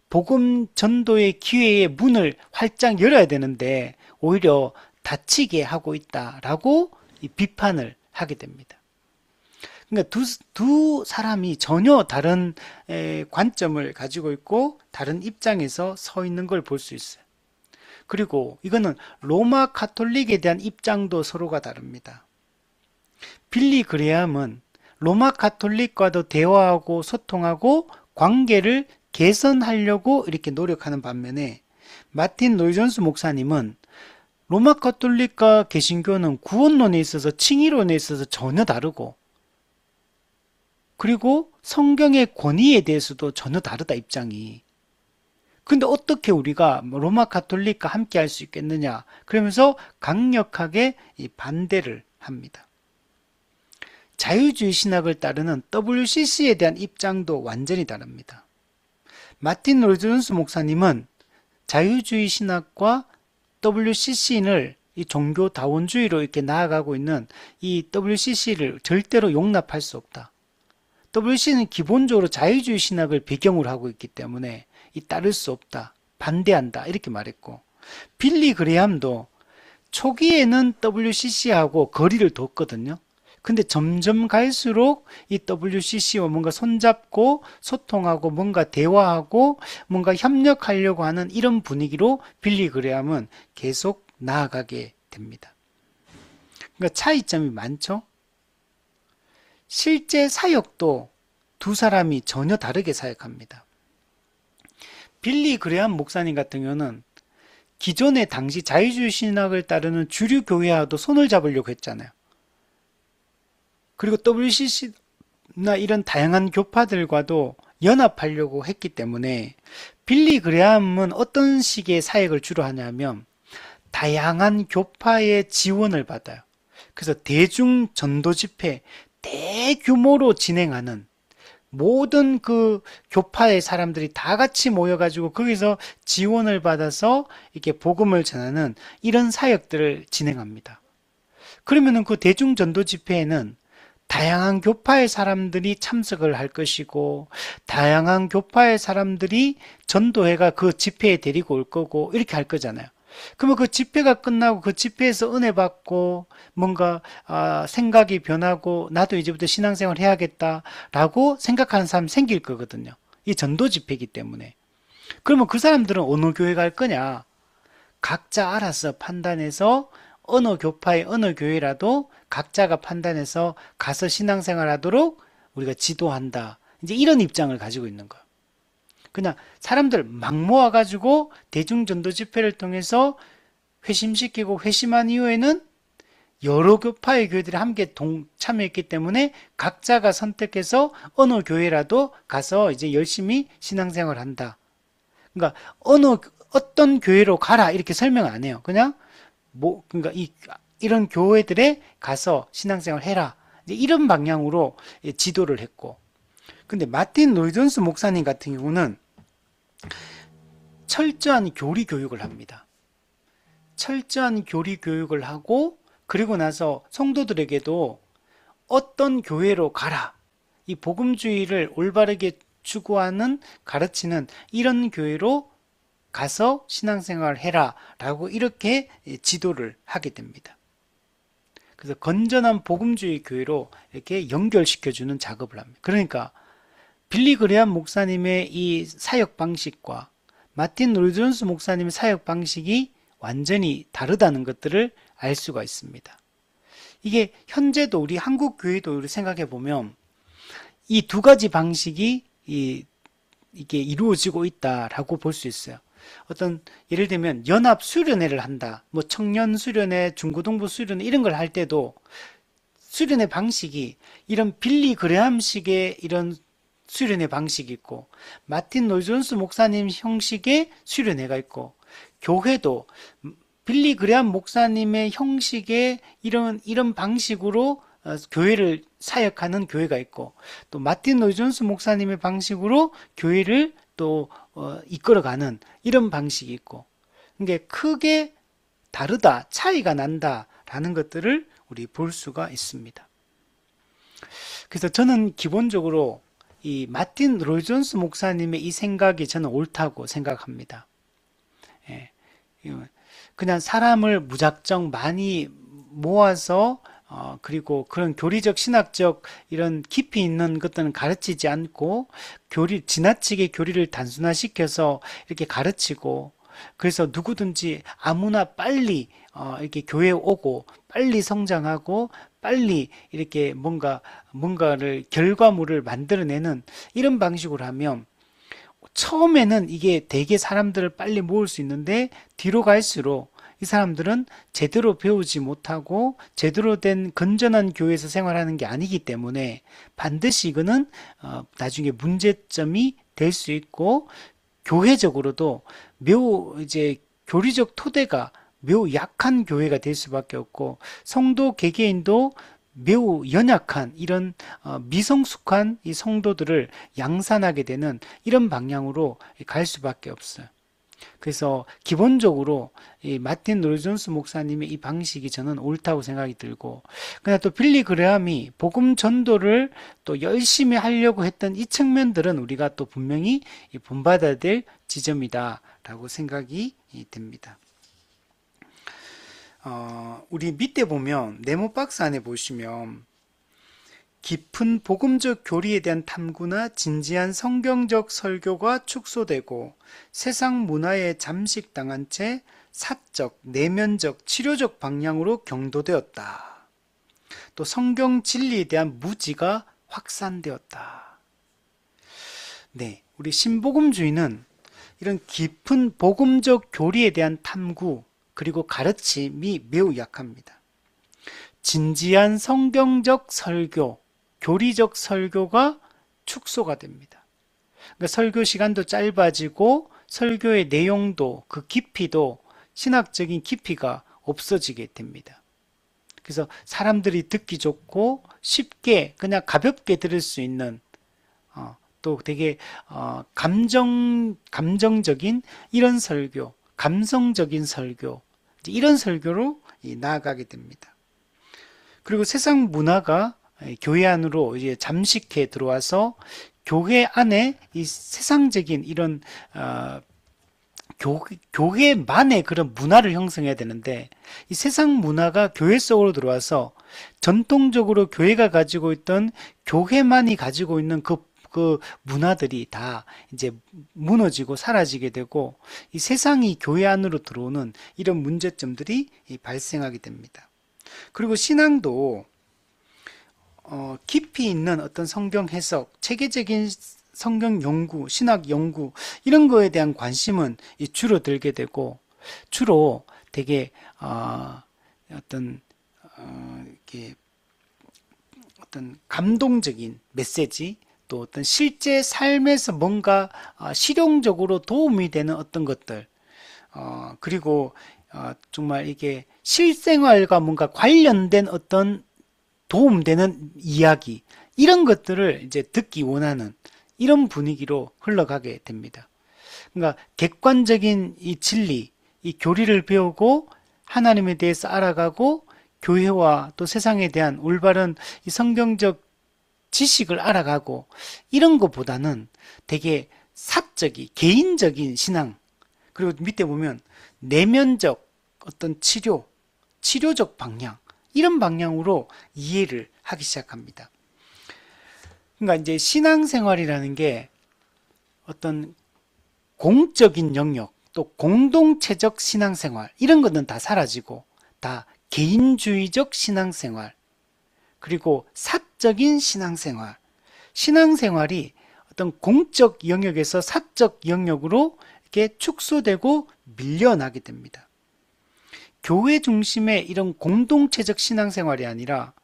복음 전도의 기회의 문을 활짝 열어야 되는데 오히려 닫히게 하고 있다라고 비판을 하게 됩니다. 그러니까 두 사람이 전혀 다른 관점을 가지고 있고 다른 입장에서 서 있는 걸 볼 수 있어요. 그리고 이거는 로마 가톨릭에 대한 입장도 서로가 다릅니다. 빌리 그레함은 로마 가톨릭과도 대화하고 소통하고 관계를 개선하려고 이렇게 노력하는 반면에, 마틴 로이드 존스 목사님은 로마 가톨릭과 개신교는 구원론에 있어서, 칭의론에 있어서 전혀 다르고, 그리고 성경의 권위에 대해서도 전혀 다르다, 입장이. 근데 어떻게 우리가 로마 가톨릭과 함께 할 수 있겠느냐, 그러면서 강력하게 반대를 합니다. 자유주의 신학을 따르는 WCC에 대한 입장도 완전히 다릅니다. 마틴 로이드 존스 목사님은 자유주의 신학과 WCC를 이 종교다원주의로 이렇게 나아가고 있는 이 WCC를 절대로 용납할 수 없다. WCC는 기본적으로 자유주의 신학을 배경으로 하고 있기 때문에 따를 수 없다, 반대한다, 이렇게 말했고, 빌리 그레함도 초기에는 WCC하고 거리를 뒀거든요. 근데 점점 갈수록 이 WCC와 뭔가 손잡고 소통하고 뭔가 대화하고 뭔가 협력하려고 하는 이런 분위기로 빌리 그레함은 계속 나아가게 됩니다. 그러니까 차이점이 많죠. 실제 사역도 두 사람이 전혀 다르게 사역합니다. 빌리 그레함 목사님 같은 경우는 기존의 당시 자유주의 신학을 따르는 주류 교회와도 손을 잡으려고 했잖아요. 그리고 WCC나 이런 다양한 교파들과도 연합하려고 했기 때문에 빌리 그레함은 어떤 식의 사역을 주로 하냐면 다양한 교파의 지원을 받아요. 그래서 대중 전도 집회 대규모로 진행하는 모든 그 교파의 사람들이 다 같이 모여가지고 거기서 지원을 받아서 이렇게 복음을 전하는 이런 사역들을 진행합니다. 그러면은 그 대중 전도 집회에는 다양한 교파의 사람들이 참석을 할 것이고 다양한 교파의 사람들이 전도회가 그 집회에 데리고 올 거고 이렇게 할 거잖아요. 그러면 그 집회가 끝나고 그 집회에서 은혜 받고 뭔가 생각이 변하고 나도 이제부터 신앙생활 해야겠다라고 생각하는 사람이 생길 거거든요. 이 전도 집회이기 때문에. 그러면 그 사람들은 어느 교회 갈 거냐? 각자 알아서 판단해서 어느 교파의 어느 교회라도 각자가 판단해서 가서 신앙생활 하도록 우리가 지도한다. 이제 이런 입장을 가지고 있는 거예요. 그냥 사람들 막 모아가지고 대중전도 집회를 통해서 회심시키고 회심한 이후에는 여러 교파의 교회들이 함께 참여했기 때문에 각자가 선택해서 어느 교회라도 가서 이제 열심히 신앙생활을 한다. 그러니까 어떤 교회로 가라 이렇게 설명 안 해요. 그냥 그러니까 이런 교회들에 가서 신앙생활 해라. 이제 이런 방향으로 지도를 했고. 근데 마틴 로이드 존스 목사님 같은 경우는 철저한 교리 교육을 합니다. 철저한 교리 교육을 하고 그리고 나서 성도들에게도 어떤 교회로 가라. 이 복음주의를 올바르게 추구하는 가르치는 이런 교회로 가서 신앙생활을 해라 라고 이렇게 지도를 하게 됩니다. 그래서 건전한 복음주의 교회로 이렇게 연결시켜주는 작업을 합니다. 그러니까 빌리 그레함 목사님의 이 사역 방식과 마틴 로이드 존스 목사님의 사역 방식이 완전히 다르다는 것들을 알 수가 있습니다. 이게 현재도 우리 한국 교회도 우리 생각해 보면 이 두 가지 방식이 이게 이루어지고 있다라고 볼 수 있어요. 어떤 예를 들면 연합 수련회를 한다. 뭐 청년 수련회, 중고등부 수련회 이런 걸 할 때도 수련회 방식이 이런 빌리 그레함식의 이런 수련회 방식이 있고 마틴 로이드 존스 목사님 형식의 수련회가 있고 교회도 빌리 그레함 목사님의 형식의 이런 방식으로 교회를 사역하는 교회가 있고 또 마틴 로이드 존스 목사님의 방식으로 교회를 또 이끌어가는 이런 방식이 있고 이게 크게 다르다, 차이가 난다라는 것들을 우리 볼 수가 있습니다. 그래서 저는 기본적으로 이 마틴 로이드 존스 목사님의 이 생각이 저는 옳다고 생각합니다. 예, 그냥 사람을 무작정 많이 모아서 그리고 그런 교리적 신학적 이런 깊이 있는 것들은 가르치지 않고 지나치게 교리를 단순화시켜서 이렇게 가르치고 그래서 누구든지 아무나 빨리 이렇게 교회에 오고 빨리 성장하고 빨리 이렇게 뭔가를 결과물을 만들어내는 이런 방식으로 하면 처음에는 이게 되게 사람들을 빨리 모을 수 있는데 뒤로 갈수록 이 사람들은 제대로 배우지 못하고 제대로 된 건전한 교회에서 생활하는 게 아니기 때문에 반드시 이거는 나중에 문제점이 될 수 있고 교회적으로도 매우 이제 교리적 토대가 매우 약한 교회가 될 수밖에 없고 성도 개개인도 매우 연약한 이런 미성숙한 이 성도들을 양산하게 되는 이런 방향으로 갈 수밖에 없어요. 그래서 기본적으로 이 마틴 로이드 존스 목사님의 이 방식이 저는 옳다고 생각이 들고 그러나 또 빌리 그레함이 복음 전도를 또 열심히 하려고 했던 이 측면들은 우리가 또 분명히 본받아야 될 지점이다 라고 생각이 됩니다. 우리 밑에 보면 네모 박스 안에 보시면 깊은 복음적 교리에 대한 탐구나 진지한 성경적 설교가 축소되고 세상 문화에 잠식당한 채 사적, 내면적, 치료적 방향으로 경도되었다. 또 성경 진리에 대한 무지가 확산되었다. 네, 우리 신복음주의는 이런 깊은 복음적 교리에 대한 탐구 그리고 가르침이 매우 약합니다. 진지한 성경적 설교, 교리적 설교가 축소가 됩니다. 그러니까 설교 시간도 짧아지고 설교의 내용도 그 깊이도 신학적인 깊이가 없어지게 됩니다. 그래서 사람들이 듣기 좋고 쉽게 그냥 가볍게 들을 수 있는 또 되게 감정적인 이런 설교, 감성적인 설교 이런 설교로 나아가게 됩니다. 그리고 세상 문화가 교회 안으로 이제 잠식해 들어와서 교회 안에 이 세상적인 이런 교회만의 그런 문화를 형성해야 되는데 이 세상 문화가 교회 속으로 들어와서 전통적으로 교회가 가지고 있던 교회만이 가지고 있는 그 문화들이 다 이제 무너지고 사라지게 되고 이 세상이 교회 안으로 들어오는 이런 문제점들이 발생하게 됩니다. 그리고 신앙도 깊이 있는 어떤 성경 해석, 체계적인 성경 연구, 신학 연구 이런 거에 대한 관심은 줄어들게 되고 주로 되게 이렇게 어떤 감동적인 메시지 또 어떤 실제 삶에서 뭔가 실용적으로 도움이 되는 어떤 것들 그리고 정말 이게 실생활과 뭔가 관련된 어떤 도움되는 이야기 이런 것들을 이제 듣기 원하는 이런 분위기로 흘러가게 됩니다. 그러니까 객관적인 이 진리, 이 교리를 배우고 하나님에 대해서 알아가고 교회와 또 세상에 대한 올바른 이 성경적 지식을 알아가고 이런 것보다는 되게 사적이 개인적인 신앙 그리고 밑에 보면 내면적 어떤 치료적 방향 이런 방향으로 이해를 하기 시작합니다. 그러니까 이제 신앙생활이라는 게 어떤 공적인 영역 또 공동체적 신앙생활 이런 것은 다 사라지고 다 개인주의적 신앙생활 그리고 사적인 신앙생활 신앙생활이 어떤 공적 영역에서 사적 영역으로 이렇게 축소되고 밀려나게 됩니다. 교회 중심의 이런 공동체적 신앙생활이 아니라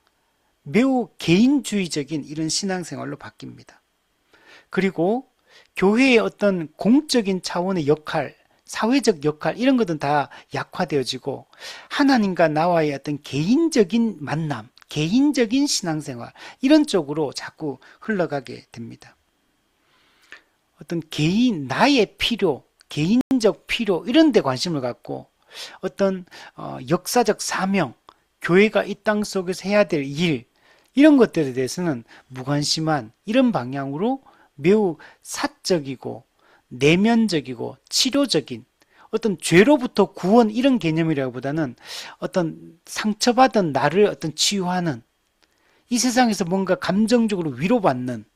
매우 개인주의적인 이런 신앙생활로 바뀝니다. 그리고 교회의 어떤 공적인 차원의 역할, 사회적 역할 이런 것은 다 약화되어지고 하나님과 나와의 어떤 개인적인 만남, 개인적인 신앙생활 이런 쪽으로 자꾸 흘러가게 됩니다. 어떤 나의 필요, 개인적 필요 이런 데 관심을 갖고 어떤 역사적 사명, 교회가 이 땅 속에서 해야 될 일 이런 것들에 대해서는 무관심한 이런 방향으로 매우 사적이고 내면적이고 치료적인 어떤 죄로부터 구원 이런 개념이라기보다는 어떤 상처받은 나를 어떤 치유하는 이 세상에서 뭔가 감정적으로 위로받는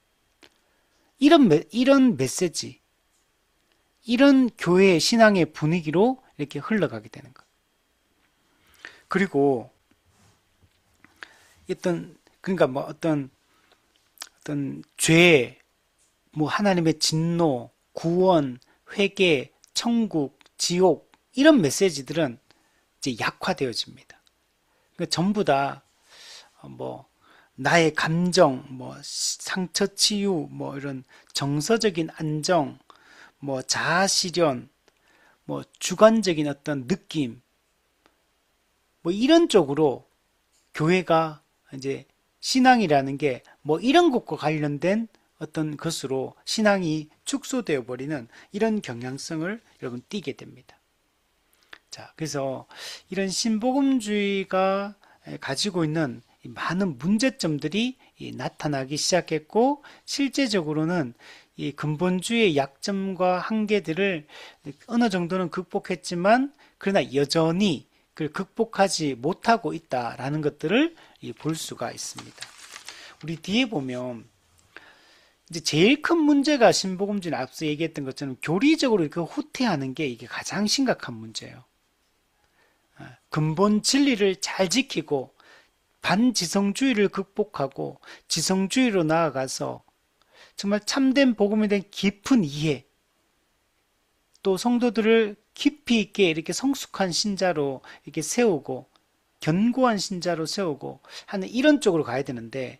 이런 메시지 이런 교회의 신앙의 분위기로 이렇게 흘러가게 되는 것. 그리고 그러니까 뭐 어떤 죄, 뭐 하나님의 진노, 구원, 회개, 천국, 지옥 이런 메시지들은 이제 약화되어집니다. 그러니까 전부 다 뭐 나의 감정, 뭐 상처 치유, 뭐 이런 정서적인 안정, 뭐 자아 실현, 뭐 주관적인 어떤 느낌, 뭐 이런 쪽으로 교회가 이제 신앙이라는 게 뭐 이런 것과 관련된 어떤 것으로 신앙이 축소되어 버리는 이런 경향성을 여러분 띠게 됩니다. 자, 그래서 이런 신복음주의가 가지고 있는 많은 문제점들이 나타나기 시작했고 실제적으로는 이 근본주의의 약점과 한계들을 어느 정도는 극복했지만 그러나 여전히 그걸 극복하지 못하고 있다라는 것들을 볼 수가 있습니다. 우리 뒤에 보면 이제 제일 큰 문제가 신복음주의는 앞서 얘기했던 것처럼 교리적으로 이렇게 후퇴하는 게 이게 가장 심각한 문제예요. 근본 진리를 잘 지키고 반지성주의를 극복하고 지성주의로 나아가서 정말 참된 복음에 대한 깊은 이해 또 성도들을 깊이 있게 이렇게 성숙한 신자로 이렇게 세우고 견고한 신자로 세우고 하는 이런 쪽으로 가야 되는데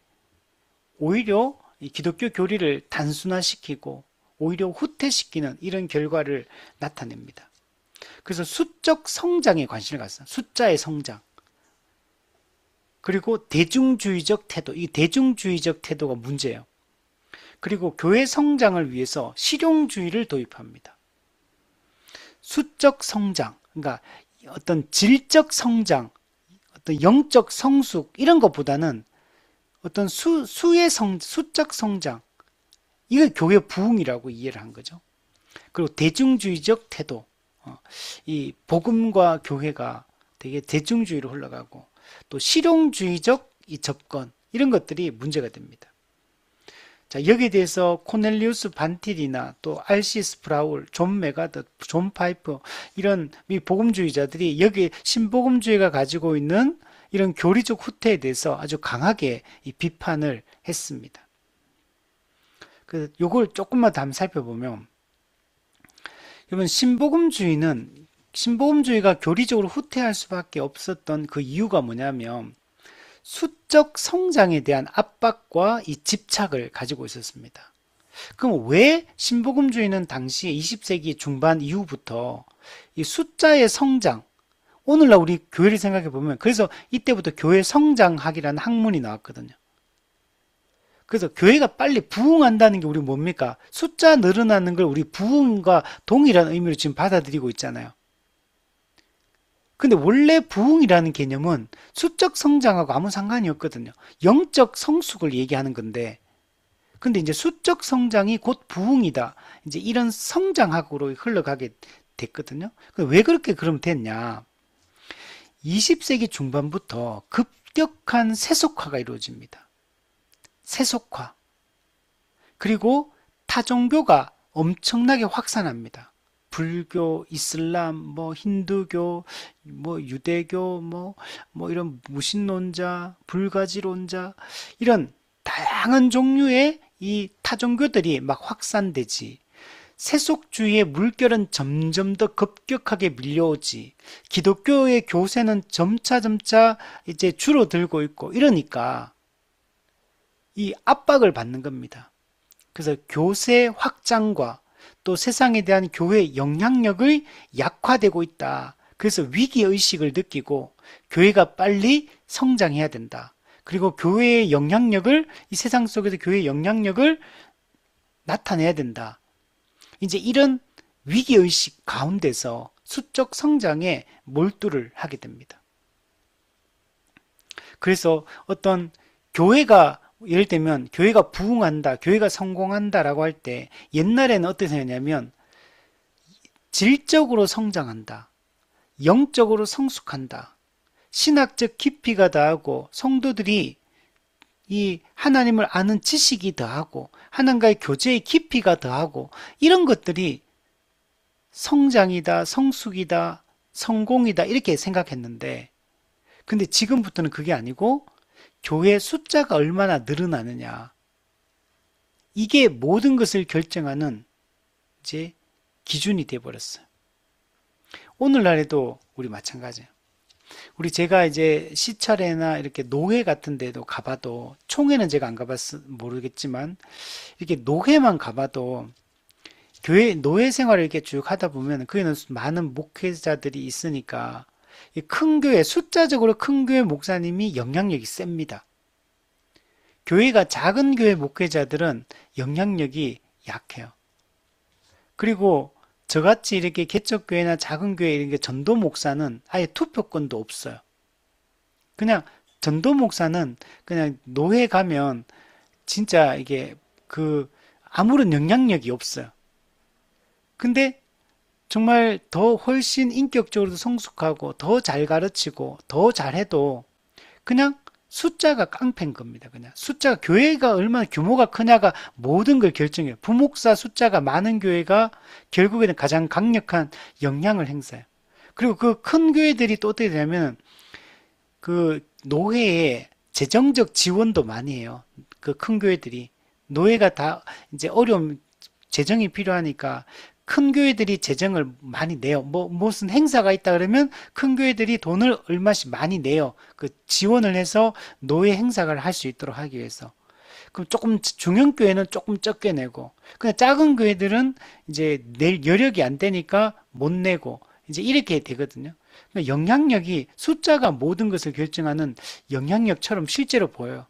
오히려 이 기독교 교리를 단순화시키고 오히려 후퇴시키는 이런 결과를 나타냅니다. 그래서 수적 성장에 관심을 갖습니다. 숫자의 성장. 그리고 대중주의적 태도. 이 대중주의적 태도가 문제예요. 그리고 교회 성장을 위해서 실용주의를 도입합니다. 수적 성장, 그러니까 어떤 질적 성장, 어떤 영적 성숙 이런 것보다는 어떤 수적 성장, 이걸 교회 부흥이라고 이해를 한 거죠. 그리고 대중주의적 태도, 이 복음과 교회가 되게 대중주의로 흘러가고 또 실용주의적 이 접근 이런 것들이 문제가 됩니다. 자, 여기에 대해서 코넬리우스 반틸이나 또 R.C. 스프라울, 존 메가더, 존 파이프 이런 이 복음주의자들이 여기 신복음주의가 가지고 있는 이런 교리적 후퇴에 대해서 아주 강하게 이 비판을 했습니다. 그 요걸 조금만 더 한번 살펴보면 여러분 신복음주의가 교리적으로 후퇴할 수밖에 없었던 그 이유가 뭐냐면 수적 성장에 대한 압박과 이 집착을 가지고 있었습니다. 그럼 왜 신복음주의는 당시 20세기 중반 이후부터 이 숫자의 성장, 오늘날 우리 교회를 생각해 보면 그래서 이때부터 교회 성장학이라는 학문이 나왔거든요. 그래서 교회가 빨리 부흥한다는 게 우리 뭡니까? 숫자 늘어나는 걸 우리 부흥과 동일한 의미로 지금 받아들이고 있잖아요. 근데 원래 부흥이라는 개념은 수적 성장하고 아무 상관이 없거든요. 영적 성숙을 얘기하는 건데, 근데 이제 수적 성장이 곧 부흥이다. 이제 이런 성장학으로 흘러가게 됐거든요. 왜 그렇게 그럼 됐냐? 20세기 중반부터 급격한 세속화가 이루어집니다. 세속화. 그리고 타종교가 엄청나게 확산합니다. 불교, 이슬람, 힌두교, 유대교, 이런 무신론자, 불가지론자, 이런 다양한 종류의 이 타종교들이 막 확산되지. 세속주의의 물결은 점점 더 급격하게 밀려오지. 기독교의 교세는 점차 이제 줄어들고 있고 이러니까 이 압박을 받는 겁니다. 그래서 교세 확장과 또 세상에 대한 교회의 영향력을 약화되고 있다. 그래서 위기의식을 느끼고 교회가 빨리 성장해야 된다. 그리고 교회의 영향력을, 이 세상 속에서 교회의 영향력을 나타내야 된다. 이제 이런 위기의식 가운데서 수적 성장에 몰두를 하게 됩니다. 그래서 어떤 교회가 예를 들면 교회가 부흥한다, 교회가 성공한다라고 할 때 옛날에는 어떻게 생각했냐면 질적으로 성장한다, 영적으로 성숙한다, 신학적 깊이가 더하고 성도들이 이 하나님을 아는 지식이 더하고 하나님과의 교제의 깊이가 더하고 이런 것들이 성장이다, 성숙이다, 성공이다 이렇게 생각했는데 근데 지금부터는 그게 아니고 교회 숫자가 얼마나 늘어나느냐 이게 모든 것을 결정하는 이제 기준이 되어버렸어요. 오늘날에도 우리 마찬가지예요. 제가 이제 시찰회나 이렇게 노회 같은 데도 가봐도 총회는 제가 안 가봤어 모르겠지만 이렇게 노회만 가봐도 교회 노회 생활을 이렇게 쭉 하다 보면 거기는 많은 목회자들이 있으니까 큰 교회, 숫자적으로 큰 교회 목사님이 영향력이 셉니다. 교회가 작은 교회 목회자들은 영향력이 약해요. 그리고 저같이 이렇게 개척교회나 작은 교회 이렇게 전도 목사는 아예 투표권도 없어요. 그냥 전도 목사는 그냥 노회 가면 진짜 이게 아무런 영향력이 없어요. 근데 정말 더 훨씬 인격적으로도 성숙하고 더 잘 가르치고 더 잘해도 그냥 숫자가 깡패인 겁니다. 그냥 숫자가 교회가 얼마나 규모가 크냐가 모든 걸 결정해요. 부목사 숫자가 많은 교회가 결국에는 가장 강력한 영향을 행사해요. 그리고 그 큰 교회들이 또 어떻게 되냐면 그 노회에 재정적 지원도 많이 해요. 그 큰 교회들이 노회가 다 이제 어려움 재정이 필요하니까 큰 교회들이 재정을 많이 내요. 무슨 행사가 있다 그러면 큰 교회들이 돈을 얼마씩 많이 내요. 그 지원을 해서 노예 행사를 할 수 있도록 하기 위해서. 그럼 조금 중형 교회는 조금 적게 내고, 그냥 작은 교회들은 이제 낼 여력이 안 되니까 못 내고, 이제 이렇게 되거든요. 그러니까 영향력이 숫자가 모든 것을 결정하는 영향력처럼 실제로 보여요.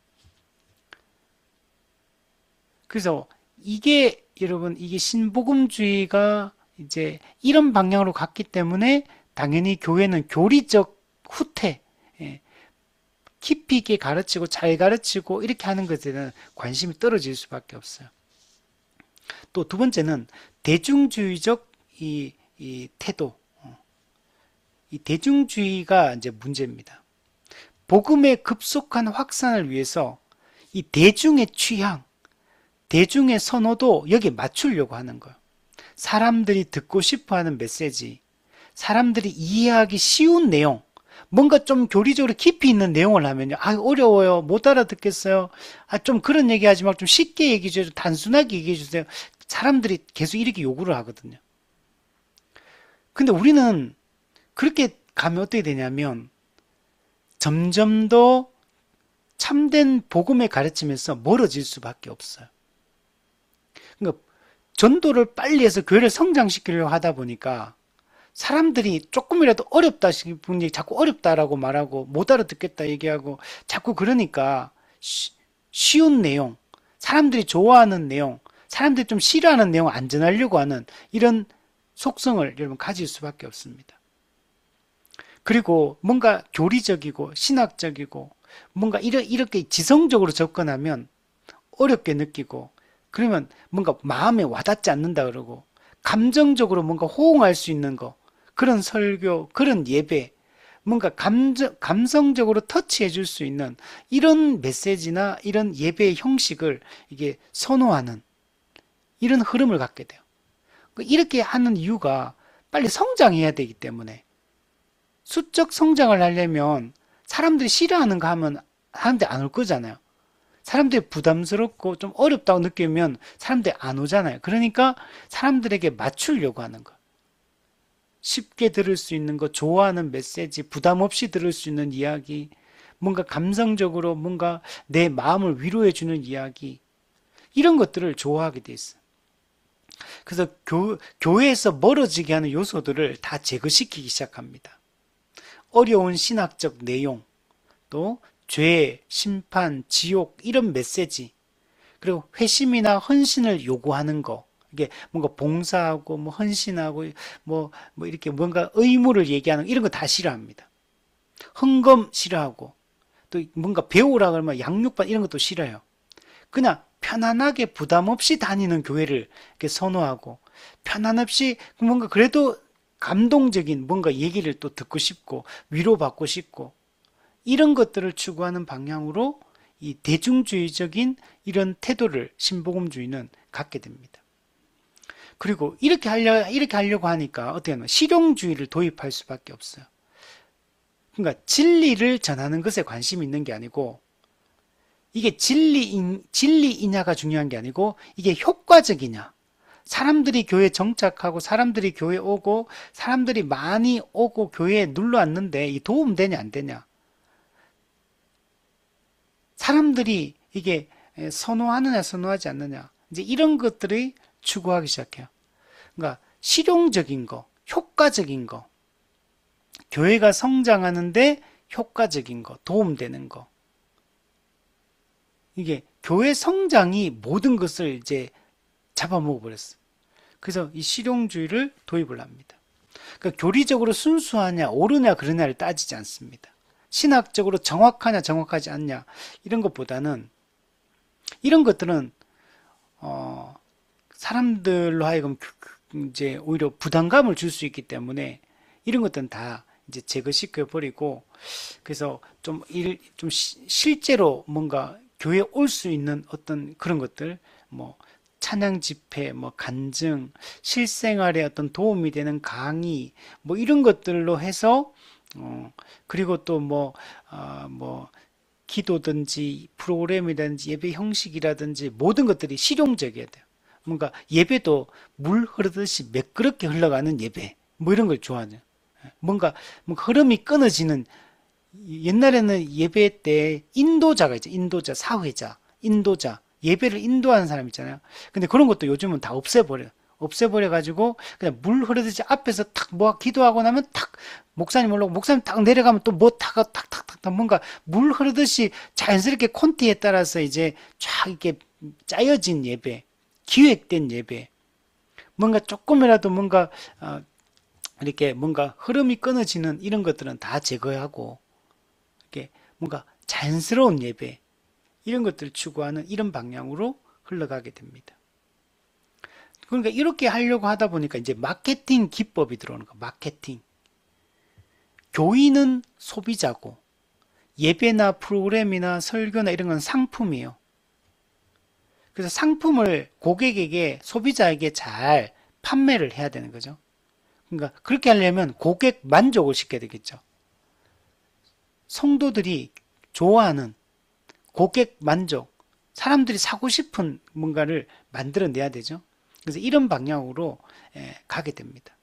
그래서 이게 여러분, 이게 신복음주의가 이제 이런 방향으로 갔기 때문에 당연히 교회는 교리적 후퇴, 예, 깊이 있게 가르치고 잘 가르치고 이렇게 하는 것에 대한 관심이 떨어질 수밖에 없어요. 또 두 번째는 대중주의적 이 태도, 이 대중주의가 이제 문제입니다. 복음의 급속한 확산을 위해서 이 대중의 취향, 대중의 선호도 여기에 맞추려고 하는 거예요. 사람들이 듣고 싶어 하는 메시지, 사람들이 이해하기 쉬운 내용, 뭔가 좀 교리적으로 깊이 있는 내용을 하면요. 어려워요. 못 알아듣겠어요. 좀 그런 얘기 하지 말고 좀 쉽게 얘기해 주세요. 단순하게 얘기해 주세요. 사람들이 계속 이렇게 요구를 하거든요. 근데 우리는 그렇게 가면 어떻게 되냐면 점점 더 참된 복음의 가르침에서 멀어질 수밖에 없어요. 그러니까 전도를 빨리 해서 교회를 성장시키려고 하다 보니까 사람들이 조금이라도 어렵다 싶은 얘기 자꾸 어렵다라고 말하고 못 알아듣겠다 얘기하고 자꾸 그러니까 쉬운 내용, 사람들이 좋아하는 내용, 사람들이 좀 싫어하는 내용 안 전하려고 하는 이런 속성을 여러분 가질 수밖에 없습니다. 그리고 뭔가 교리적이고 신학적이고 뭔가 이렇게 지성적으로 접근하면 어렵게 느끼고 그러면 뭔가 마음에 와닿지 않는다 그러고 감정적으로 뭔가 호응할 수 있는 거 그런 설교, 그런 예배 뭔가 감성적으로 터치해 줄 수 있는 이런 메시지나 이런 예배의 형식을 이게 선호하는 이런 흐름을 갖게 돼요. 이렇게 하는 이유가 빨리 성장해야 되기 때문에 수적 성장을 하려면 사람들이 싫어하는 거 하면 사람들이 안 올 거잖아요. 사람들이 부담스럽고 좀 어렵다고 느끼면 사람들이 안 오잖아요. 그러니까 사람들에게 맞추려고 하는 거. 쉽게 들을 수 있는 거, 좋아하는 메시지, 부담 없이 들을 수 있는 이야기, 뭔가 감성적으로 뭔가 내 마음을 위로해주는 이야기, 이런 것들을 좋아하게 돼 있어요. 그래서 교회에서 멀어지게 하는 요소들을 다 제거시키기 시작합니다. 어려운 신학적 내용, 또 죄, 심판, 지옥 이런 메시지, 그리고 회심이나 헌신을 요구하는 거, 이게 뭔가 봉사하고 뭐 헌신하고 뭐 이렇게 뭔가 의무를 얘기하는 이런 거 다 싫어합니다. 헌금 싫어하고 또 뭔가 배우라 그러면 양육반 이런 것도 싫어요. 그냥 편안하게 부담 없이 다니는 교회를 이렇게 선호하고 편안 없이 뭔가 그래도 감동적인 뭔가 얘기를 또 듣고 싶고 위로받고 싶고 이런 것들을 추구하는 방향으로 이 대중주의적인 이런 태도를 신복음주의는 갖게 됩니다. 그리고 이렇게 하려고 하니까 어떻게 하면 실용주의를 도입할 수밖에 없어요. 그러니까 진리를 전하는 것에 관심이 있는 게 아니고 이게 진리이냐가 중요한 게 아니고 이게 효과적이냐. 사람들이 교회에 정착하고 사람들이 교회에 오고 사람들이 많이 오고 교회에 눌러 앉는데 이 도움되냐 안 되냐. 사람들이 이게 선호하느냐 선호하지 않느냐. 이제 이런 것들이 추구하기 시작해요. 그러니까 실용적인 거, 효과적인 거, 교회가 성장하는데 효과적인 거, 도움되는 거. 이게 교회 성장이 모든 것을 이제 잡아먹어 버렸어요. 그래서 이 실용주의를 도입을 합니다. 그러니까 교리적으로 순수하냐, 옳으냐, 그러냐를 따지지 않습니다. 신학적으로 정확하냐, 정확하지 않냐 이런 것보다는 이런 것들은 사람들로 하여금 이제 오히려 부담감을 줄 수 있기 때문에 이런 것들은 다 이제 제거시켜 버리고 그래서 좀 실제로 뭔가 교회에 올 수 있는 어떤 그런 것들 뭐 찬양 집회, 뭐 간증, 실생활에 어떤 도움이 되는 강의 뭐 이런 것들로 해서 그리고 또 뭐 기도든지 프로그램이든지 예배 형식이라든지 모든 것들이 실용적이어야 돼요. 뭔가 예배도 물 흐르듯이 매끄럽게 흘러가는 예배, 뭐 이런 걸 좋아하죠. 뭔가 흐름이 끊어지는, 옛날에는 예배 때 인도자가 있죠. 인도자, 사회자, 인도자, 예배를 인도하는 사람 있잖아요. 근데 그런 것도 요즘은 다 없애버려가지고 그냥 물 흐르듯이 앞에서 탁 뭐 기도하고 나면 탁 목사님 올라오고 목사님 딱 내려가면 또 뭐 탁탁탁탁 뭔가 물 흐르듯이 자연스럽게 콘티에 따라서 이제 쫙 이렇게 짜여진 예배, 기획된 예배, 뭔가 조금이라도 뭔가 이렇게 뭔가 흐름이 끊어지는 이런 것들은 다 제거하고 이렇게 뭔가 자연스러운 예배, 이런 것들을 추구하는 이런 방향으로 흘러가게 됩니다. 그러니까 이렇게 하려고 하다 보니까 이제 마케팅 기법이 들어오는 거예요. 마케팅. 교인은 소비자고 예배나 프로그램이나 설교나 이런 건 상품이에요. 그래서 상품을 고객에게, 소비자에게 잘 판매를 해야 되는 거죠. 그러니까 그렇게 하려면 고객 만족을 시켜야 되겠죠. 성도들이 좋아하는 고객 만족, 사람들이 사고 싶은 뭔가를 만들어내야 되죠. 그래서 이런 방향으로 가게 됩니다.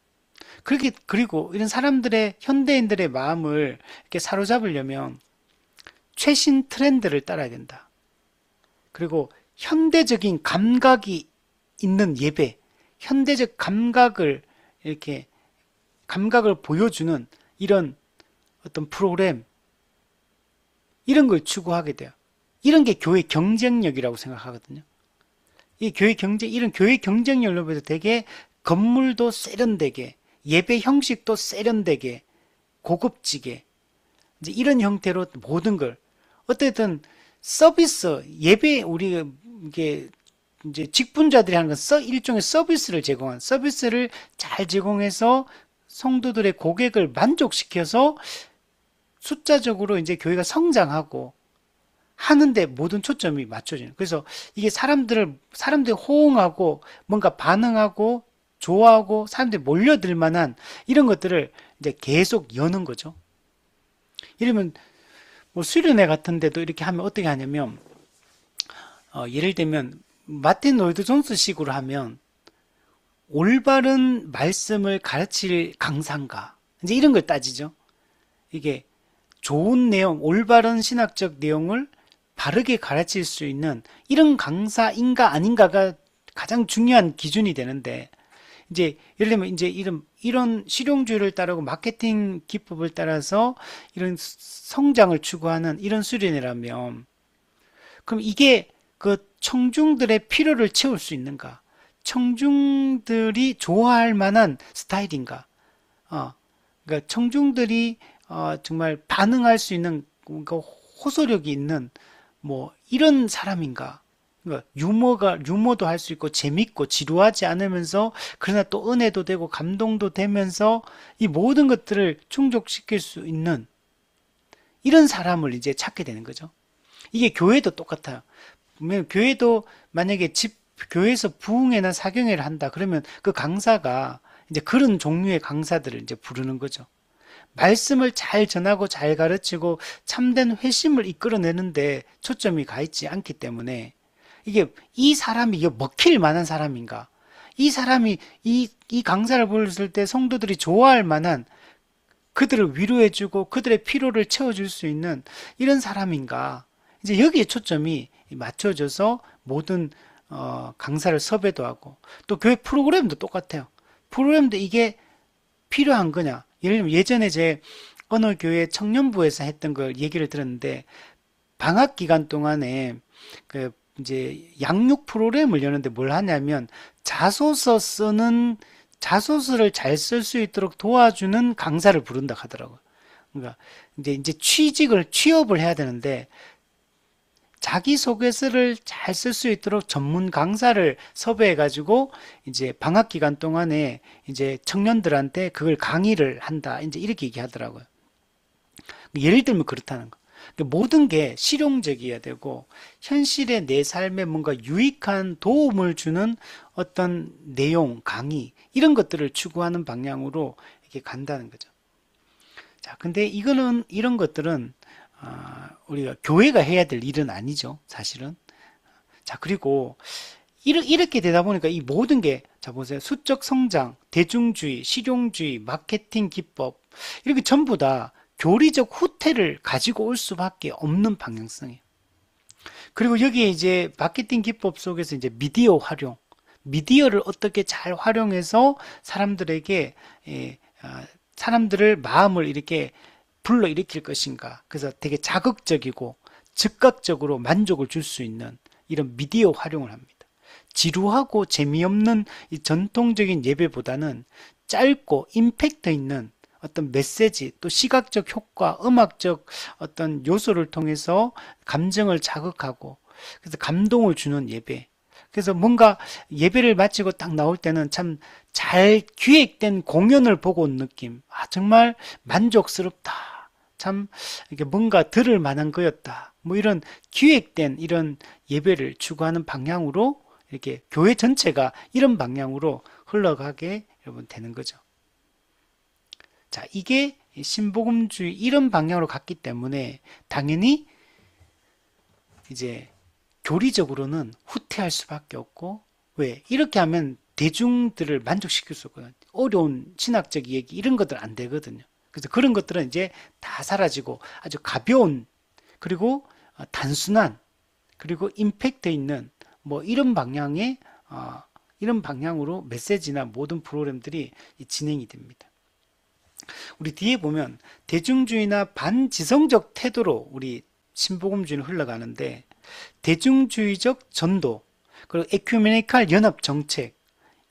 그리고 이런 사람들의, 현대인들의 마음을 이렇게 사로잡으려면 최신 트렌드를 따라야 된다. 그리고 현대적인 감각이 있는 예배, 현대적 감각을 이렇게 감각을 보여주는 이런 어떤 프로그램, 이런 걸 추구하게 돼요. 이런 게 교회 경쟁력이라고 생각하거든요. 이런 교회 경쟁력으로 해서 되게 건물도 세련되게, 예배 형식도 세련되게, 고급지게, 이제 이런 형태로 모든 걸, 어쨌든 서비스, 예배, 우리, 이게, 이제 직분자들이 하는 건 일종의 서비스를 잘 제공해서 성도들의 고객을 만족시켜서 숫자적으로 이제 교회가 성장하고 하는데 모든 초점이 맞춰지는. 그래서 이게 사람들이 호응하고 뭔가 반응하고 좋아하고 사람들이 몰려들 만한 이런 것들을 이제 계속 여는 거죠. 이러면 뭐 수련회 같은 데도 이렇게 하면 어떻게 하냐면, 예를 들면 마틴 로이드 존스 식으로 하면 올바른 말씀을 가르칠 강사인가, 이제 이런 걸 따지죠. 이게 좋은 내용, 올바른 신학적 내용을 바르게 가르칠 수 있는 이런 강사인가 아닌가가 가장 중요한 기준이 되는데, 이제 예를 들면 이제 이런 실용주의를 따르고 마케팅 기법을 따라서 이런 성장을 추구하는 이런 수련회라면, 그럼 이게 그 청중들의 필요를 채울 수 있는가? 청중들이 좋아할 만한 스타일인가? 그러니까 청중들이 정말 반응할 수 있는, 그러니까 호소력이 있는 뭐 이런 사람인가? 그러니까 유머도 할 수 있고 재밌고 지루하지 않으면서 그러나 또 은혜도 되고 감동도 되면서 이 모든 것들을 충족시킬 수 있는 이런 사람을 이제 찾게 되는 거죠. 이게 교회도 똑같아요. 교회도 만약에 교회에서 부흥회나 사경회를 한다 그러면 그 강사가 이제 그런 종류의 강사들을 이제 부르는 거죠. 말씀을 잘 전하고 잘 가르치고 참된 회심을 이끌어내는데 초점이 가 있지 않기 때문에, 이게 이 사람이 이거 먹힐 만한 사람인가, 이 사람이 이 강사를 불렀을 때 성도들이 좋아할 만한, 그들을 위로해주고 그들의 필요를 채워줄 수 있는 이런 사람인가, 이제 여기에 초점이 맞춰져서 모든 강사를 섭외도 하고, 또 교회 프로그램도 똑같아요. 프로그램도 이게 필요한 거냐. 예를 들면 예전에 제 어느 교회 청년부에서 했던 걸 얘기를 들었는데, 방학 기간 동안에 그 이제 양육 프로그램을 여는데 뭘 하냐면 자소서를 잘 쓸 수 있도록 도와주는 강사를 부른다 하더라고요. 그러니까 이제 취업을 해야 되는데 자기소개서를 잘 쓸 수 있도록 전문 강사를 섭외해가지고 이제 방학 기간 동안에 이제 청년들한테 그걸 강의를 한다. 이제 이렇게 얘기하더라고요. 예를 들면 그렇다는 거. 모든 게 실용적이어야 되고 현실의 내 삶에 뭔가 유익한 도움을 주는 어떤 내용, 강의 이런 것들을 추구하는 방향으로 이렇게 간다는 거죠. 자, 근데 이런 것들은 우리가 교회가 해야 될 일은 아니죠, 사실은. 자, 그리고 이렇게 되다 보니까 이 모든 게, 자 보세요. 수적 성장, 대중주의, 실용주의, 마케팅 기법, 이렇게 전부 다 교리적 후퇴를 가지고 올 수밖에 없는 방향성이에요. 그리고 여기에 이제 마케팅 기법 속에서 이제 미디어 활용, 미디어를 어떻게 잘 활용해서 사람들에게, 사람들을 마음을 이렇게 불러일으킬 것인가. 그래서 되게 자극적이고 즉각적으로 만족을 줄 수 있는 이런 미디어 활용을 합니다. 지루하고 재미없는 이 전통적인 예배보다는 짧고 임팩트 있는 어떤 메시지, 또 시각적 효과, 음악적 어떤 요소를 통해서 감정을 자극하고, 그래서 감동을 주는 예배. 그래서 뭔가 예배를 마치고 딱 나올 때는 참 잘 기획된 공연을 보고 온 느낌. 아, 정말 만족스럽다. 참 이게 뭔가 들을 만한 거였다. 뭐 이런 기획된 이런 예배를 추구하는 방향으로, 이렇게 교회 전체가 이런 방향으로 흘러가게 여러분 되는 거죠. 자, 이게 신복음주의 이런 방향으로 갔기 때문에 당연히 이제 교리적으로는 후퇴할 수밖에 없고, 왜? 이렇게 하면 대중들을 만족시킬 수 없거든요. 어려운 신학적 얘기 이런 것들 안 되거든요. 그래서 그런 것들은 이제 다 사라지고 아주 가벼운, 그리고 단순한, 그리고 임팩트 있는 뭐 이런 방향의 이런 방향으로 메시지나 모든 프로그램들이 진행이 됩니다. 우리 뒤에 보면 대중주의나 반지성적 태도로 우리 신복음주의는 흘러가는데, 대중주의적 전도, 그리고 에큐메니칼 연합 정책,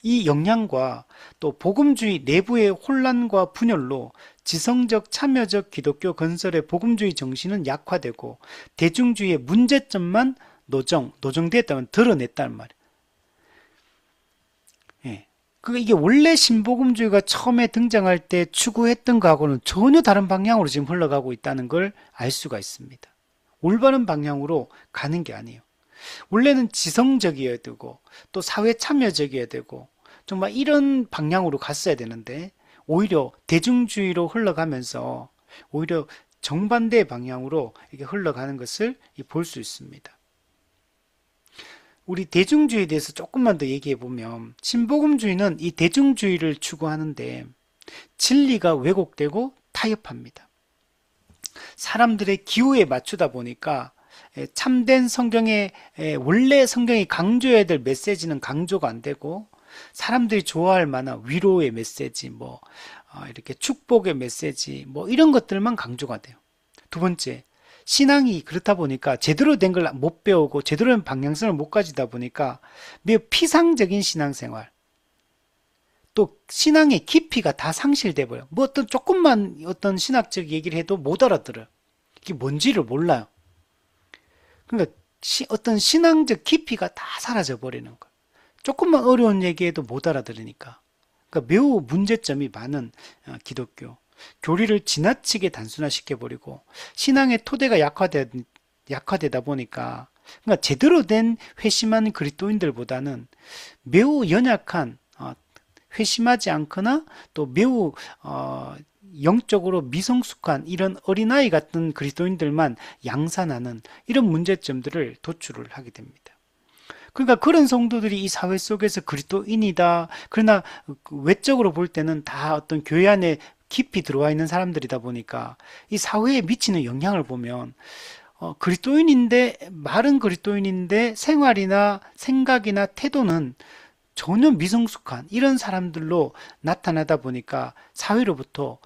이 영향과 또 복음주의 내부의 혼란과 분열로 지성적 참여적 기독교 건설의 복음주의 정신은 약화되고 대중주의의 문제점만 노정됐다면 드러냈단 말이에요. 예. 이게 원래 신복음주의가 처음에 등장할 때 추구했던 거하고는 전혀 다른 방향으로 지금 흘러가고 있다는 걸 알 수가 있습니다. 올바른 방향으로 가는 게 아니에요. 원래는 지성적이어야 되고 또 사회 참여적이어야 되고 정말 이런 방향으로 갔어야 되는데, 오히려 대중주의로 흘러가면서 오히려 정반대의 방향으로 이렇게 흘러가는 것을 볼 수 있습니다. 우리 대중주의에 대해서 조금만 더 얘기해 보면, 신복음주의는 이 대중주의를 추구하는데 진리가 왜곡되고 타협합니다. 사람들의 기호에 맞추다 보니까 참된 성경의, 원래 성경이 강조해야 될 메시지는 강조가 안 되고, 사람들이 좋아할 만한 위로의 메시지, 뭐 이렇게 축복의 메시지, 뭐 이런 것들만 강조가 돼요. 두 번째, 신앙이 그렇다 보니까 제대로 된 걸 못 배우고 제대로 된 방향성을 못 가지다 보니까 매우 피상적인 신앙생활, 또 신앙의 깊이가 다 상실돼 버려요. 뭐 어떤 조금만 어떤 신학적 얘기를 해도 못 알아들어요. 이게 뭔지를 몰라요. 그러니까 어떤 신앙적 깊이가 다 사라져 버리는 거예요. 조금만 어려운 얘기해도 못 알아들으니까. 그러니까 매우 문제점이 많은 기독교. 교리를 지나치게 단순화시켜버리고 신앙의 토대가 약화되다 보니까, 그러니까 제대로 된 회심한 그리스도인들보다는 매우 연약한, 회심하지 않거나 또 매우 영적으로 미성숙한 이런 어린아이 같은 그리스도인들만 양산하는 이런 문제점들을 도출을 하게 됩니다. 그러니까 그런 성도들이 이 사회 속에서 그리스도인이다. 그러나 외적으로 볼 때는 다 어떤 교회 안에 깊이 들어와 있는 사람들이다 보니까 이 사회에 미치는 영향을 보면, 그리스도인인데, 말은 그리스도인인데 생활이나 생각이나 태도는 전혀 미성숙한 이런 사람들로 나타나다 보니까 사회로부터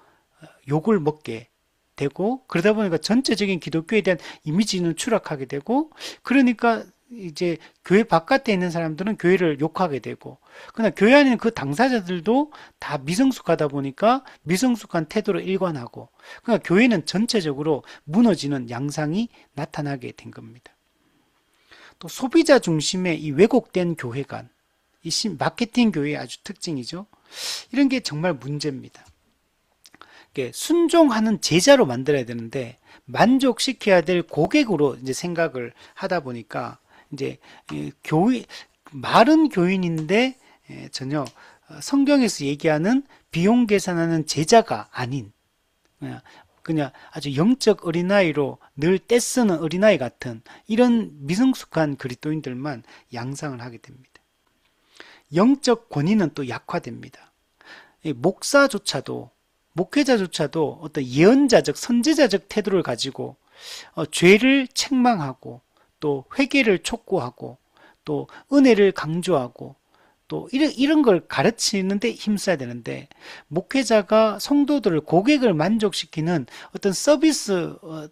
욕을 먹게 되고, 그러다 보니까 전체적인 기독교에 대한 이미지는 추락하게 되고, 그러니까 이제 교회 바깥에 있는 사람들은 교회를 욕하게 되고, 그러나 교회 안에 있는 그 당사자들도 다 미성숙하다 보니까 미성숙한 태도로 일관하고, 그러니까 교회는 전체적으로 무너지는 양상이 나타나게 된 겁니다. 또 소비자 중심의 이 왜곡된 교회관, 이 마케팅 교회의 아주 특징이죠. 이런 게 정말 문제입니다. 순종하는 제자로 만들어야 되는데 만족시켜야 될 고객으로 이제 생각을 하다 보니까, 이제 말은 교인인데 전혀 성경에서 얘기하는 비용 계산하는 제자가 아닌, 그냥 아주 영적 어린아이로 늘 떼쓰는 어린아이 같은 이런 미성숙한 그리스도인들만 양상을 하게 됩니다. 영적 권위는 또 약화됩니다. 목사조차도, 목회자조차도 어떤 예언자적, 선지자적 태도를 가지고 죄를 책망하고 또 회개를 촉구하고 또 은혜를 강조하고 또 이런 걸 가르치는데 힘써야 되는데, 목회자가 성도들을, 고객을 만족시키는 어떤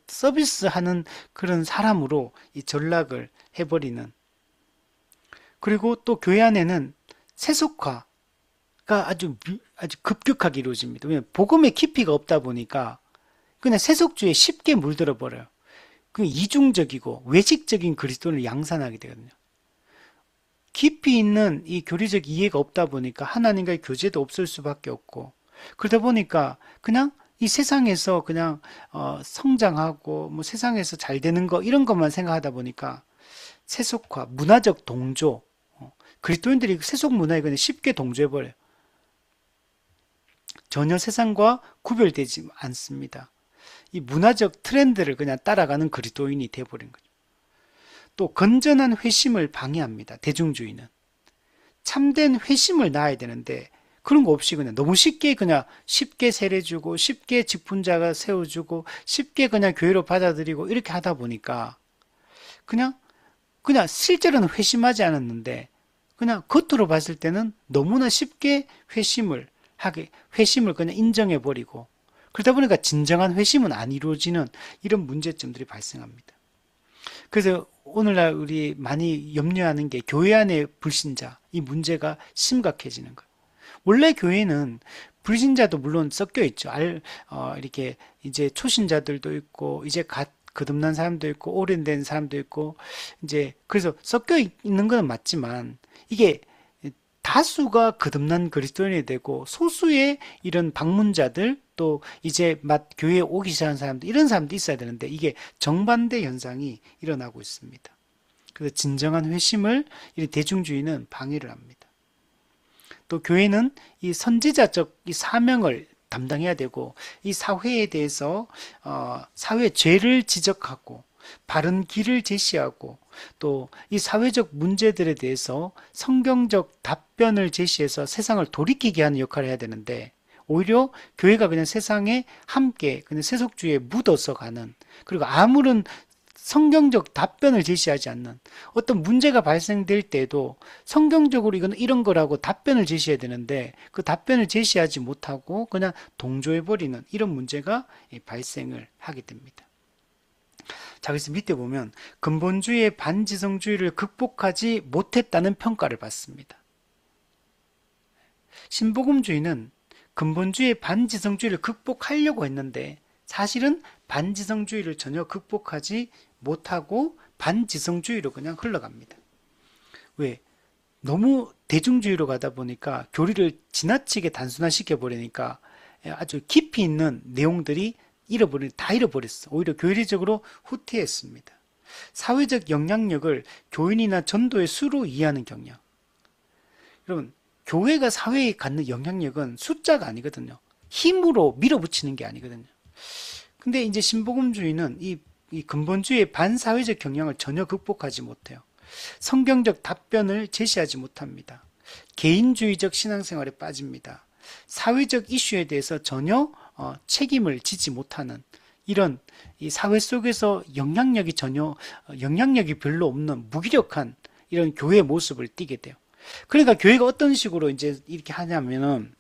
서비스하는 그런 사람으로 이 전락을 해버리는. 그리고 또 교회 안에는 세속화가 아주 급격하게 이루어집니다. 왜냐하면 복음의 깊이가 없다 보니까 그냥 세속주의에 쉽게 물들어 버려요. 그 이중적이고 외식적인 그리스도를 양산하게 되거든요. 깊이 있는 이 교리적 이해가 없다 보니까 하나님과의 교제도 없을 수밖에 없고, 그러다 보니까 그냥 이 세상에서 그냥 성장하고 뭐 세상에서 잘 되는 거 이런 것만 생각하다 보니까 세속화, 문화적 동조, 그리스도인들이 세속 문화에 그냥 쉽게 동조해버려요. 전혀 세상과 구별되지 않습니다. 이 문화적 트렌드를 그냥 따라가는 그리스도인이 돼버린 거죠. 또 건전한 회심을 방해합니다. 대중주의는. 참된 회심을 낳아야 되는데 그런 거 없이 그냥 너무 쉽게 세례주고 쉽게 직분자가 세워주고 쉽게 그냥 교회로 받아들이고 이렇게 하다 보니까 그냥 실제로는 회심하지 않았는데 그냥 겉으로 봤을 때는 너무나 쉽게 회심을 그냥 인정해버리고, 그러다 보니까 진정한 회심은 안 이루어지는 이런 문제점들이 발생합니다. 그래서 오늘날 우리 많이 염려하는 게 교회 안의 불신자, 이 문제가 심각해지는 거예요. 원래 교회는 불신자도 물론 섞여 있죠. 이렇게 이제 초신자들도 있고, 이제 거듭난 사람도 있고, 오래된 사람도 있고, 이제 그래서 섞여 있는 건 맞지만 이게 다수가 거듭난 그리스도인이 되고 소수의 이런 방문자들, 또 이제 교회에 오기 시작한 사람들, 이런 사람도 있어야 되는데 이게 정반대 현상이 일어나고 있습니다. 그래서 진정한 회심을 이 대중주의는 방해를 합니다. 또 교회는 이 선지자적 이 사명을 담당해야 되고, 이 사회에 대해서 사회 죄를 지적하고 바른 길을 제시하고 또 이 사회적 문제들에 대해서 성경적 답변을 제시해서 세상을 돌이키게 하는 역할을 해야 되는데, 오히려 교회가 그냥 세상에 함께 그냥 세속주의에 묻어서 가는, 그리고 아무런 성경적 답변을 제시하지 않는, 어떤 문제가 발생될 때도 성경적으로 이건 이런 거라고 답변을 제시해야 되는데 그 답변을 제시하지 못하고 그냥 동조해버리는 이런 문제가 발생을 하게 됩니다. 자, 그래서 밑에 보면 근본주의의 반지성주의를 극복하지 못했다는 평가를 받습니다. 신복음주의는 근본주의의 반지성주의를 극복하려고 했는데 사실은 반지성주의를 전혀 극복하지 못하고 반지성주의로 그냥 흘러갑니다. 왜? 너무 대중주의로 가다 보니까 교리를 지나치게 단순화시켜 버리니까 아주 깊이 있는 내용들이 다 잃어버렸어. 오히려 교리적으로 후퇴했습니다. 사회적 영향력을 교인이나 전도의 수로 이해하는 경향. 여러분, 교회가 사회에 갖는 영향력은 숫자가 아니거든요. 힘으로 밀어붙이는 게 아니거든요. 근데 이제 신복음주의는 이 근본주의의 반사회적 경향을 전혀 극복하지 못해요. 성경적 답변을 제시하지 못합니다. 개인주의적 신앙생활에 빠집니다. 사회적 이슈에 대해서 전혀 책임을 지지 못하는 이런 이 사회 속에서 영향력이 별로 없는 무기력한 이런 교회의 모습을 띠게 돼요. 그러니까 교회가 어떤 식으로 이제 이렇게 하냐면은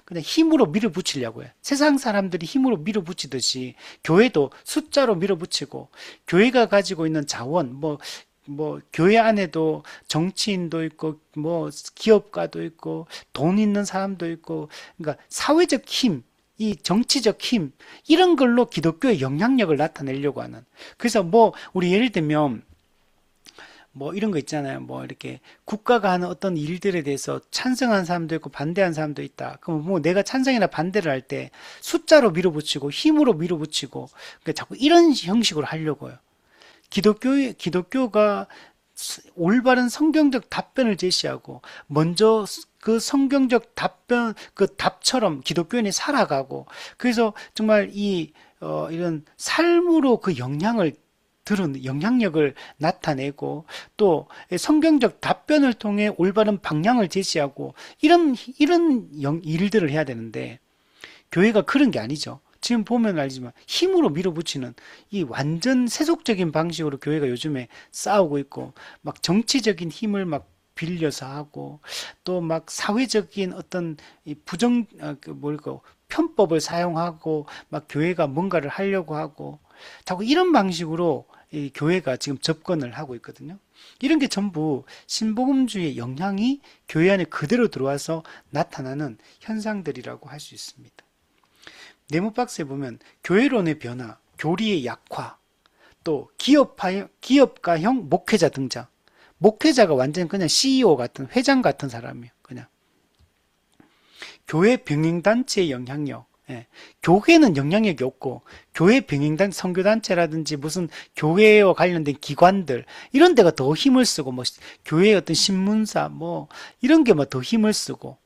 그냥 힘으로 밀어붙이려고 해요. 세상 사람들이 힘으로 밀어붙이듯이 교회도 숫자로 밀어붙이고, 교회가 가지고 있는 자원, 교회 안에도 정치인도 있고, 기업가도 있고, 돈 있는 사람도 있고, 그러니까 사회적 힘, 이 정치적 힘, 이런 걸로 기독교의 영향력을 나타내려고 하는. 그래서 우리 예를 들면, 이런 거 있잖아요. 이렇게 국가가 하는 어떤 일들에 대해서 찬성하는 사람도 있고 반대하는 사람도 있다. 그럼 내가 찬성이나 반대를 할 때 숫자로 밀어붙이고 힘으로 밀어붙이고, 그러니까 자꾸 이런 형식으로 하려고 해요. 기독교가 올바른 성경적 답변을 제시하고 먼저 그 성경적 답변, 그 답처럼 기독교인이 살아가고, 그래서 정말 이런 삶으로 그 영향을 영향력을 나타내고 또 성경적 답변을 통해 올바른 방향을 제시하고 이런 일들을 해야 되는데 교회가 그런 게 아니죠. 지금 보면 알지만 힘으로 밀어붙이는 이 완전 세속적인 방식으로 교회가 요즘에 싸우고 있고 막 정치적인 힘을 막 빌려서 하고 또 막 사회적인 어떤 이 편법을 사용하고 막 교회가 뭔가를 하려고 하고 자꾸 이런 방식으로 이 교회가 지금 접근을 하고 있거든요. 이런 게 전부 신복음주의의 영향이 교회 안에 그대로 들어와서 나타나는 현상들이라고 할 수 있습니다. 네모 박스에 보면 교회론의 변화, 교리의 약화, 또 기업가형 목회자 등장. 목회자가 완전 그냥 CEO 같은 회장 같은 사람이에요. 그냥 교회 병행단체의 영향력. 예. 교회는 영향력이 없고 교회 병행단 선교단체라든지 무슨 교회와 관련된 기관들 이런 데가 더 힘을 쓰고 뭐 교회의 어떤 신문사 뭐 이런 게 뭐 더 힘을 쓰고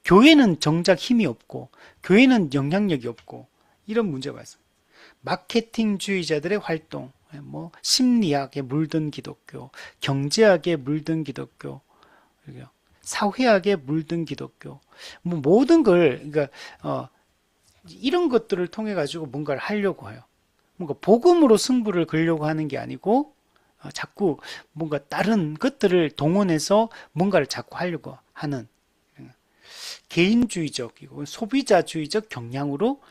교회는 정작 힘이 없고 교회는 영향력이 없고 이런 문제가 있습니다. 마케팅주의자들의 활동, 뭐 심리학에 물든 기독교, 경제학에 물든 기독교, 사회학에 물든 기독교, 뭐 모든 걸 그러니까 이런 것들을 통해 가지고 뭔가를 하려고 해요. 뭔가 복음으로 승부를 걸려고 하는 게 아니고 자꾸 뭔가 다른 것들을 동원해서 뭔가를 자꾸 하려고 하는 개인주의적이고 소비자주의적 경향으로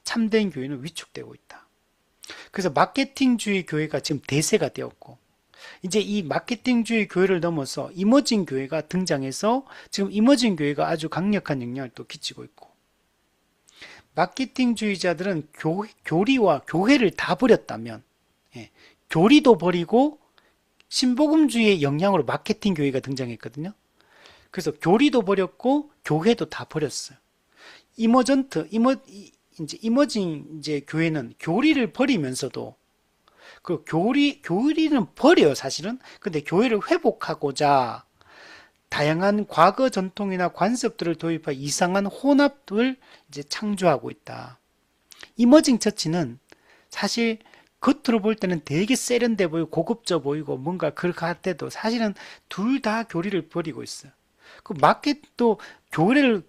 참된 교회는 위축되고 있다. 그래서 마케팅주의 교회가 지금 대세가 되었고 이제 이 마케팅주의 교회를 넘어서 이머징 교회가 등장해서 지금 이머징 교회가 아주 강력한 영향을 또 끼치고 있고 마케팅주의자들은 교리와 교회를 다 버렸다면 교리도 버리고 신복음주의의 영향으로 마케팅 교회가 등장했거든요. 그래서 교리도 버렸고 교회도 다 버렸어요. 이머징 이제 교회는 교리를 버리면서도 그 교리는 버려요, 사실은. 근데 교회를 회복하고자 다양한 과거 전통이나 관습들을 도입한 이상한 혼합을 이제 창조하고 있다. 이머징 처치는 사실 겉으로 볼 때는 되게 세련돼 보이고 고급져 보이고 뭔가 그렇게 할 때도 사실은 둘 다 교리를 버리고 있어요. 그 마켓도 교회를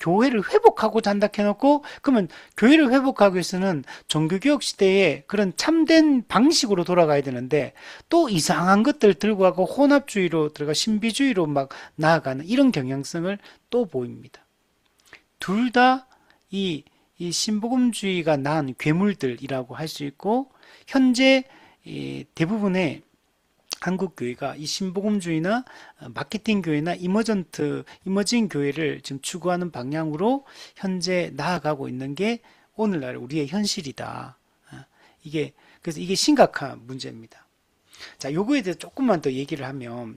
회복하고자 한다 해놓고 그러면 교회를 회복하기 위해서는 종교개혁 시대에 그런 참된 방식으로 돌아가야 되는데 또 이상한 것들 들고 가고 혼합주의로 들어가 신비주의로 막 나아가는 이런 경향성을 또 보입니다. 둘 다 이 신복음주의가 낳은 괴물들이라고 할 수 있고 현재 대부분의 한국 교회가 이 신복음주의나 마케팅 교회나 이머징 교회를 지금 추구하는 방향으로 현재 나아가고 있는 게 오늘날 우리의 현실이다. 그래서 이게 심각한 문제입니다. 자, 요거에 대해서 조금만 더 얘기를 하면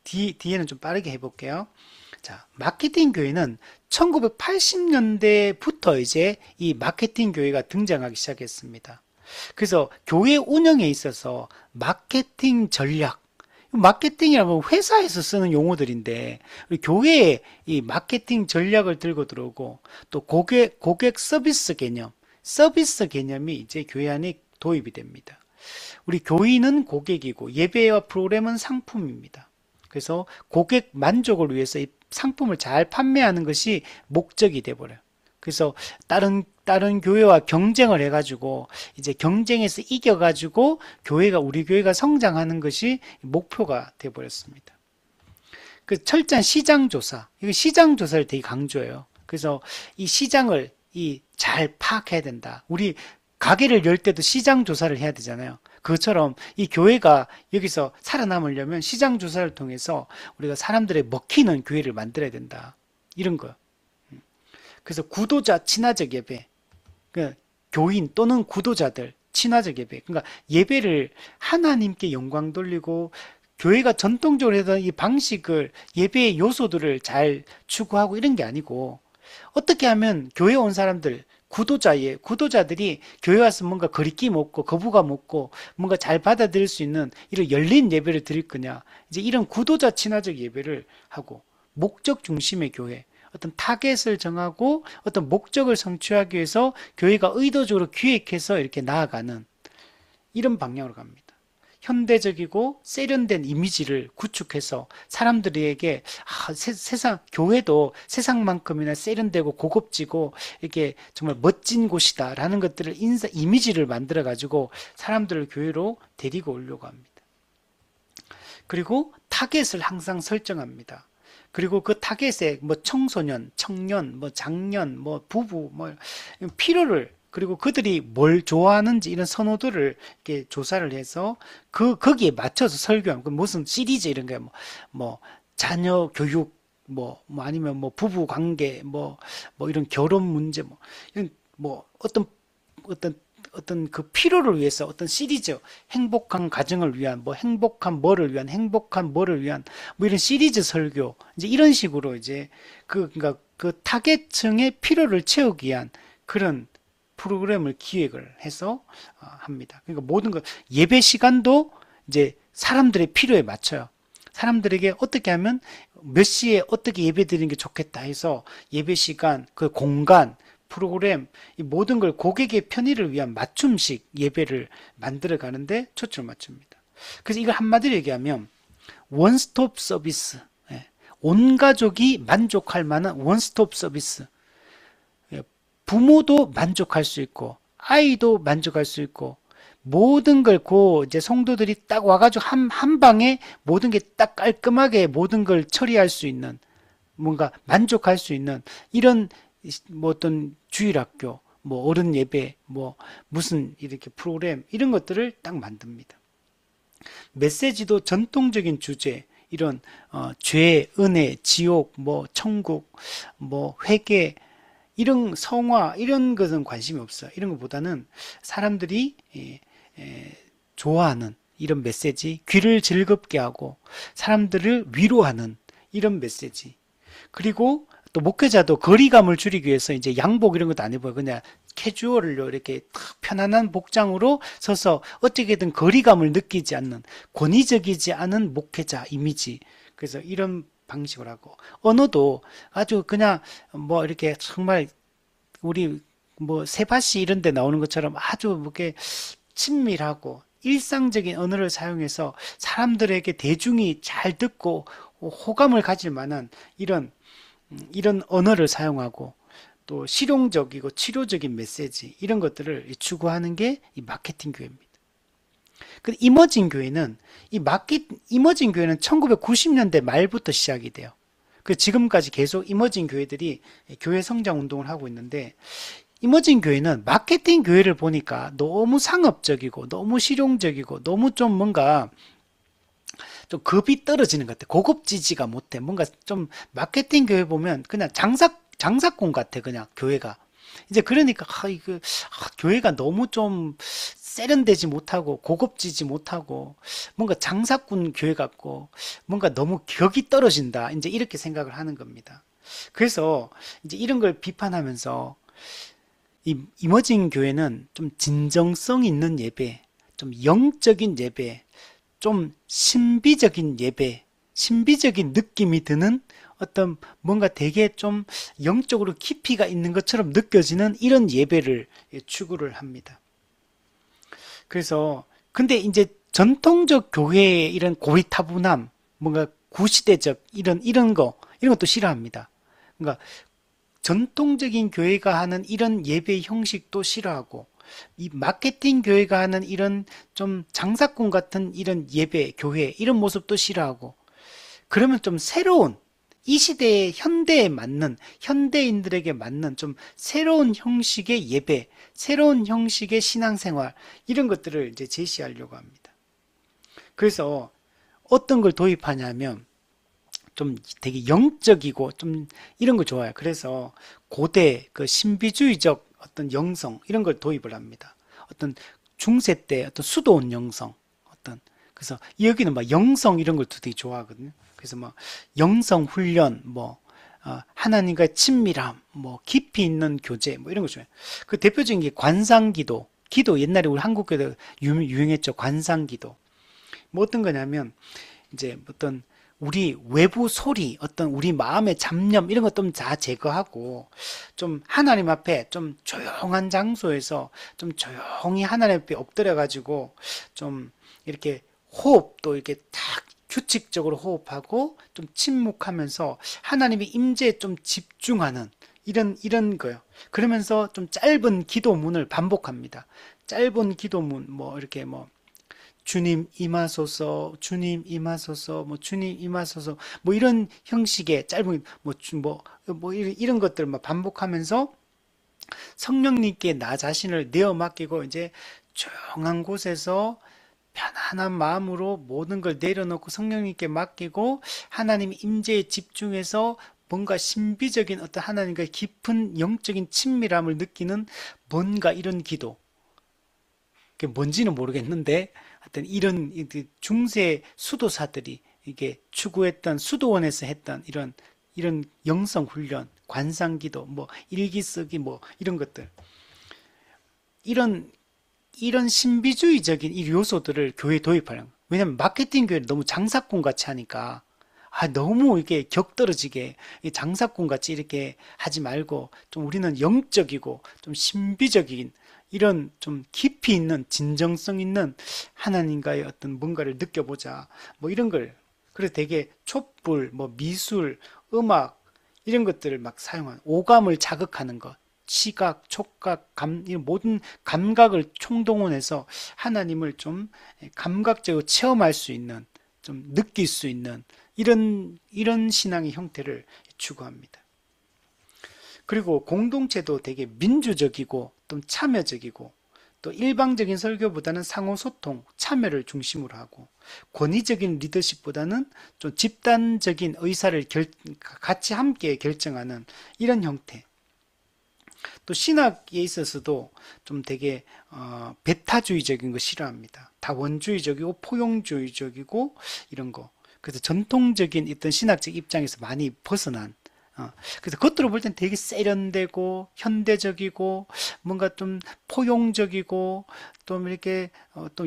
뒤에는 좀 빠르게 해볼게요. 자, 마케팅 교회는 1980년대부터 이제 이 마케팅 교회가 등장하기 시작했습니다. 그래서 교회 운영에 있어서 마케팅 전략, 마케팅이라는 건 회사에서 쓰는 용어들인데 교회에 이 마케팅 전략을 들고 들어오고 또 고객 서비스 개념이 이제 교회 안에 도입이 됩니다. 우리 교인은 고객이고 예배와 프로그램은 상품입니다. 그래서 고객 만족을 위해서 이 상품을 잘 판매하는 것이 목적이 돼버려요. 그래서 다른 교회와 경쟁을 해가지고 이제 경쟁에서 이겨가지고 우리 교회가 성장하는 것이 목표가 돼버렸습니다. 그 철저한 시장 조사, 이거 시장 조사를 되게 강조해요. 그래서 이 시장을 잘 파악해야 된다. 우리 가게를 열 때도 시장 조사를 해야 되잖아요. 그것처럼 이 교회가 여기서 살아남으려면 시장 조사를 통해서 우리가 사람들의 먹히는 교회를 만들어야 된다. 이런 거요. 그래서 구도자 친화적 예배, 그러니까 교인 또는 구도자들 친화적 예배, 그러니까 예배를 하나님께 영광 돌리고 교회가 전통적으로 했던 이 방식을 예배의 요소들을 잘 추구하고 이런 게 아니고 어떻게 하면 교회 온 사람들 구도자들이 교회 와서 뭔가 거리낌 없고 거부감 없고 뭔가 잘 받아들일 수 있는 이런 열린 예배를 드릴 거냐, 이제 이런 구도자 친화적 예배를 하고 목적 중심의 교회, 어떤 타겟을 정하고 어떤 목적을 성취하기 위해서 교회가 의도적으로 기획해서 이렇게 나아가는 이런 방향으로 갑니다. 현대적이고 세련된 이미지를 구축해서 사람들에게 세상 교회도 세상만큼이나 세련되고 고급지고 이렇게 정말 멋진 곳이다라는 것들을 이미지를 만들어 가지고 사람들을 교회로 데리고 오려고 합니다. 그리고 타겟을 항상 설정합니다. 그리고 그 타겟에 뭐 청소년, 청년, 뭐 장년, 뭐 부부, 뭐 필요를, 그리고 그들이 뭘 좋아하는지 이런 선호도를 이렇게 조사를 해서 거기에 맞춰서 설교하는, 무슨 시리즈 이런 게 뭐 자녀 교육, 아니면 뭐 부부 관계, 뭐 이런 결혼 문제, 이런 어떤 그 필요를 위해서 어떤 시리즈, 행복한 가정을 위한, 행복한 뭐를 위한, 행복한 뭐를 위한, 이런 시리즈 설교, 이제 이런 식으로 이제 그러니까 그 타겟층의 필요를 채우기 위한 그런 프로그램을 기획을 해서 합니다. 그러니까 모든 것, 예배 시간도 이제 사람들의 필요에 맞춰요. 사람들에게 어떻게 하면 몇 시에 어떻게 예배 드리는 게 좋겠다 해서 예배 시간, 그 공간, 프로그램, 이 모든 걸 고객의 편의를 위한 맞춤식 예배를 만들어 가는데 초점을 맞춥니다. 그래서 이걸 한마디로 얘기하면 원스톱 서비스, 온 가족이 만족할 만한 원스톱 서비스. 부모도 만족할 수 있고 아이도 만족할 수 있고 모든 걸 이제 성도들이 딱 와가지고 한 방에 모든 게 딱 깔끔하게 모든 걸 처리할 수 있는, 뭔가 만족할 수 있는 이런 어떤 주일학교, 어른 예배, 무슨 이렇게 프로그램 이런 것들을 딱 만듭니다. 메시지도 전통적인 주제, 이런 죄, 은혜, 지옥, 천국, 회개, 이런 성화, 이런 것은 관심이 없어요. 이런 것보다는 사람들이 좋아하는 이런 메시지, 귀를 즐겁게 하고 사람들을 위로하는 이런 메시지. 그리고 또 목회자도 거리감을 줄이기 위해서 이제 양복 이런 것도 안 입어요. 그냥 캐주얼로 이렇게 편안한 복장으로 서서 어떻게든 거리감을 느끼지 않는, 권위적이지 않은 목회자 이미지. 그래서 이런 방식을 하고, 언어도 아주 그냥 이렇게 정말 우리 세바시 이런 데 나오는 것처럼 아주 이렇게 친밀하고 일상적인 언어를 사용해서 사람들에게 대중이 잘 듣고 호감을 가질 만한 이런 언어를 사용하고, 또 실용적이고 치료적인 메시지, 이런 것들을 추구하는 게 이 마케팅 교회입니다. 근데 이머징 교회는 이머징 교회는 1990년대 말부터 시작이 돼요. 그 지금까지 계속 이머징 교회들이 교회 성장 운동을 하고 있는데, 이머징 교회는 마케팅 교회를 보니까 너무 상업적이고 너무 실용적이고 너무 좀 뭔가 좀 급이 떨어지는 것 같아. 고급지지가 못해. 뭔가 좀 마케팅 교회 보면 그냥 장사꾼 같아. 그냥 교회가. 이제 그러니까 교회가 너무 좀 세련되지 못하고 고급지지 못하고 뭔가 장사꾼 교회 같고 뭔가 너무 격이 떨어진다. 이제 이렇게 생각을 하는 겁니다. 그래서 이제 이런 걸 비판하면서 이머징 교회는 좀 진정성 있는 예배, 좀 영적인 예배, 좀 신비적인 예배, 신비적인 느낌이 드는 어떤 뭔가 되게 좀 영적으로 깊이가 있는 것처럼 느껴지는 이런 예배를 추구를 합니다. 그래서 근데 이제 전통적 교회의 이런 고리타분함, 뭔가 구시대적 이런 것도 싫어합니다. 그러니까 전통적인 교회가 하는 이런 예배 형식도 싫어하고, 이 마케팅 교회가 하는 이런 좀 장사꾼 같은 이런 예배, 교회, 이런 모습도 싫어하고, 그러면 좀 새로운, 이 시대의 현대에 맞는, 현대인들에게 맞는 좀 새로운 형식의 예배, 새로운 형식의 신앙생활, 이런 것들을 이제 제시하려고 합니다. 그래서 어떤 걸 도입하냐면, 좀 되게 영적이고 좀 이런 거 좋아요. 그래서 고대 그 신비주의적 어떤 영성, 이런 걸 도입을 합니다. 어떤 중세 때 어떤 수도원 영성, 그래서 여기는 영성 이런 걸 되게 좋아하거든요. 그래서 영성 훈련, 하나님과의 친밀함, 깊이 있는 교제, 이런 거 좋아해요. 그 대표적인 게 관상기도, 기도, 옛날에 우리 한국에도 유행했죠. 관상기도. 어떤 거냐면, 이제 어떤 우리 외부 소리, 어떤 우리 마음의 잡념 이런 것 좀 다 제거하고 좀 하나님 앞에 좀 조용한 장소에서 좀 조용히 하나님 앞에 엎드려 가지고 좀 이렇게 호흡도 이렇게 딱 규칙적으로 호흡하고 좀 침묵하면서 하나님의 임재에 좀 집중하는 이런 거요. 그러면서 좀 짧은 기도문을 반복합니다. 짧은 기도문 뭐 이렇게 뭐 주님 임하소서, 주님 임하소서, 뭐 주님 임하소서, 뭐 이런 형식의 짧은 이런 것들 막 반복하면서 성령님께 나 자신을 내어 맡기고 이제 조용한 곳에서 편안한 마음으로 모든 걸 내려놓고 성령님께 맡기고 하나님 임재에 집중해서 뭔가 신비적인 어떤 하나님과의 깊은 영적인 친밀함을 느끼는 뭔가 이런 기도. 그게 뭔지는 모르겠는데 하여튼 이런 중세 수도사들이 이게 추구했던 수도원에서 했던 이런 영성 훈련, 관상 기도, 뭐 일기 쓰기 뭐 이런 것들. 이런 신비주의적인 이 요소들을 교회에 도입하려는 거예요. 왜냐면 마케팅 교회를 너무 장사꾼 같이 하니까 너무 이게 격떨어지게 장사꾼 같이 이렇게 하지 말고 좀 우리는 영적이고 좀 신비적인 이런 좀 깊이 있는 진정성 있는 하나님과의 어떤 뭔가를 느껴보자. 뭐 이런 걸 그래서 되게 촛불, 뭐 미술, 음악 이런 것들을 막 사용하는 오감을 자극하는 것. 시각, 촉각, 이런 모든 감각을 총동원해서 하나님을 좀 감각적으로 체험할 수 있는, 좀 느낄 수 있는 이런 신앙의 형태를 추구합니다. 그리고 공동체도 되게 민주적이고 좀 참여적이고 또 일방적인 설교보다는 상호소통, 참여를 중심으로 하고 권위적인 리더십보다는 좀 집단적인 의사를 같이 함께 결정하는 이런 형태. 또 신학에 있어서도 좀 되게 배타주의적인 거 싫어합니다. 다원주의적이고 포용주의적이고 이런 거. 그래서 전통적인 어떤 신학적 입장에서 많이 벗어난 그래서 겉으로 볼 땐 되게 세련되고 현대적이고 뭔가 좀 포용적이고 또 이렇게 또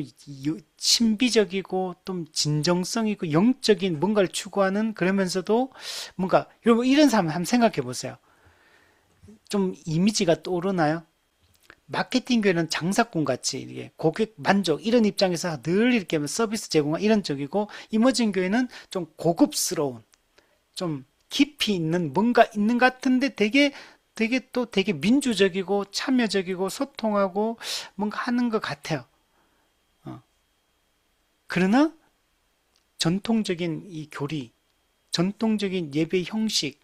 신비적이고 좀 진정성 있고 영적인 뭔가를 추구하는 그러면서도 뭔가 여러분 이런 사람 한번 생각해 보세요. 좀 이미지가 떠오르나요? 마케팅 교회는 장사꾼 같이 이게 고객 만족 이런 입장에서 늘 이렇게 서비스 제공한 이런 쪽이고 이머징 교회는 좀 고급스러운 좀 깊이 있는 뭔가 있는 것 같은데 되게 민주적이고 참여적이고 소통하고 뭔가 하는 것 같아요. 그러나 전통적인 이 교리, 전통적인 예배 형식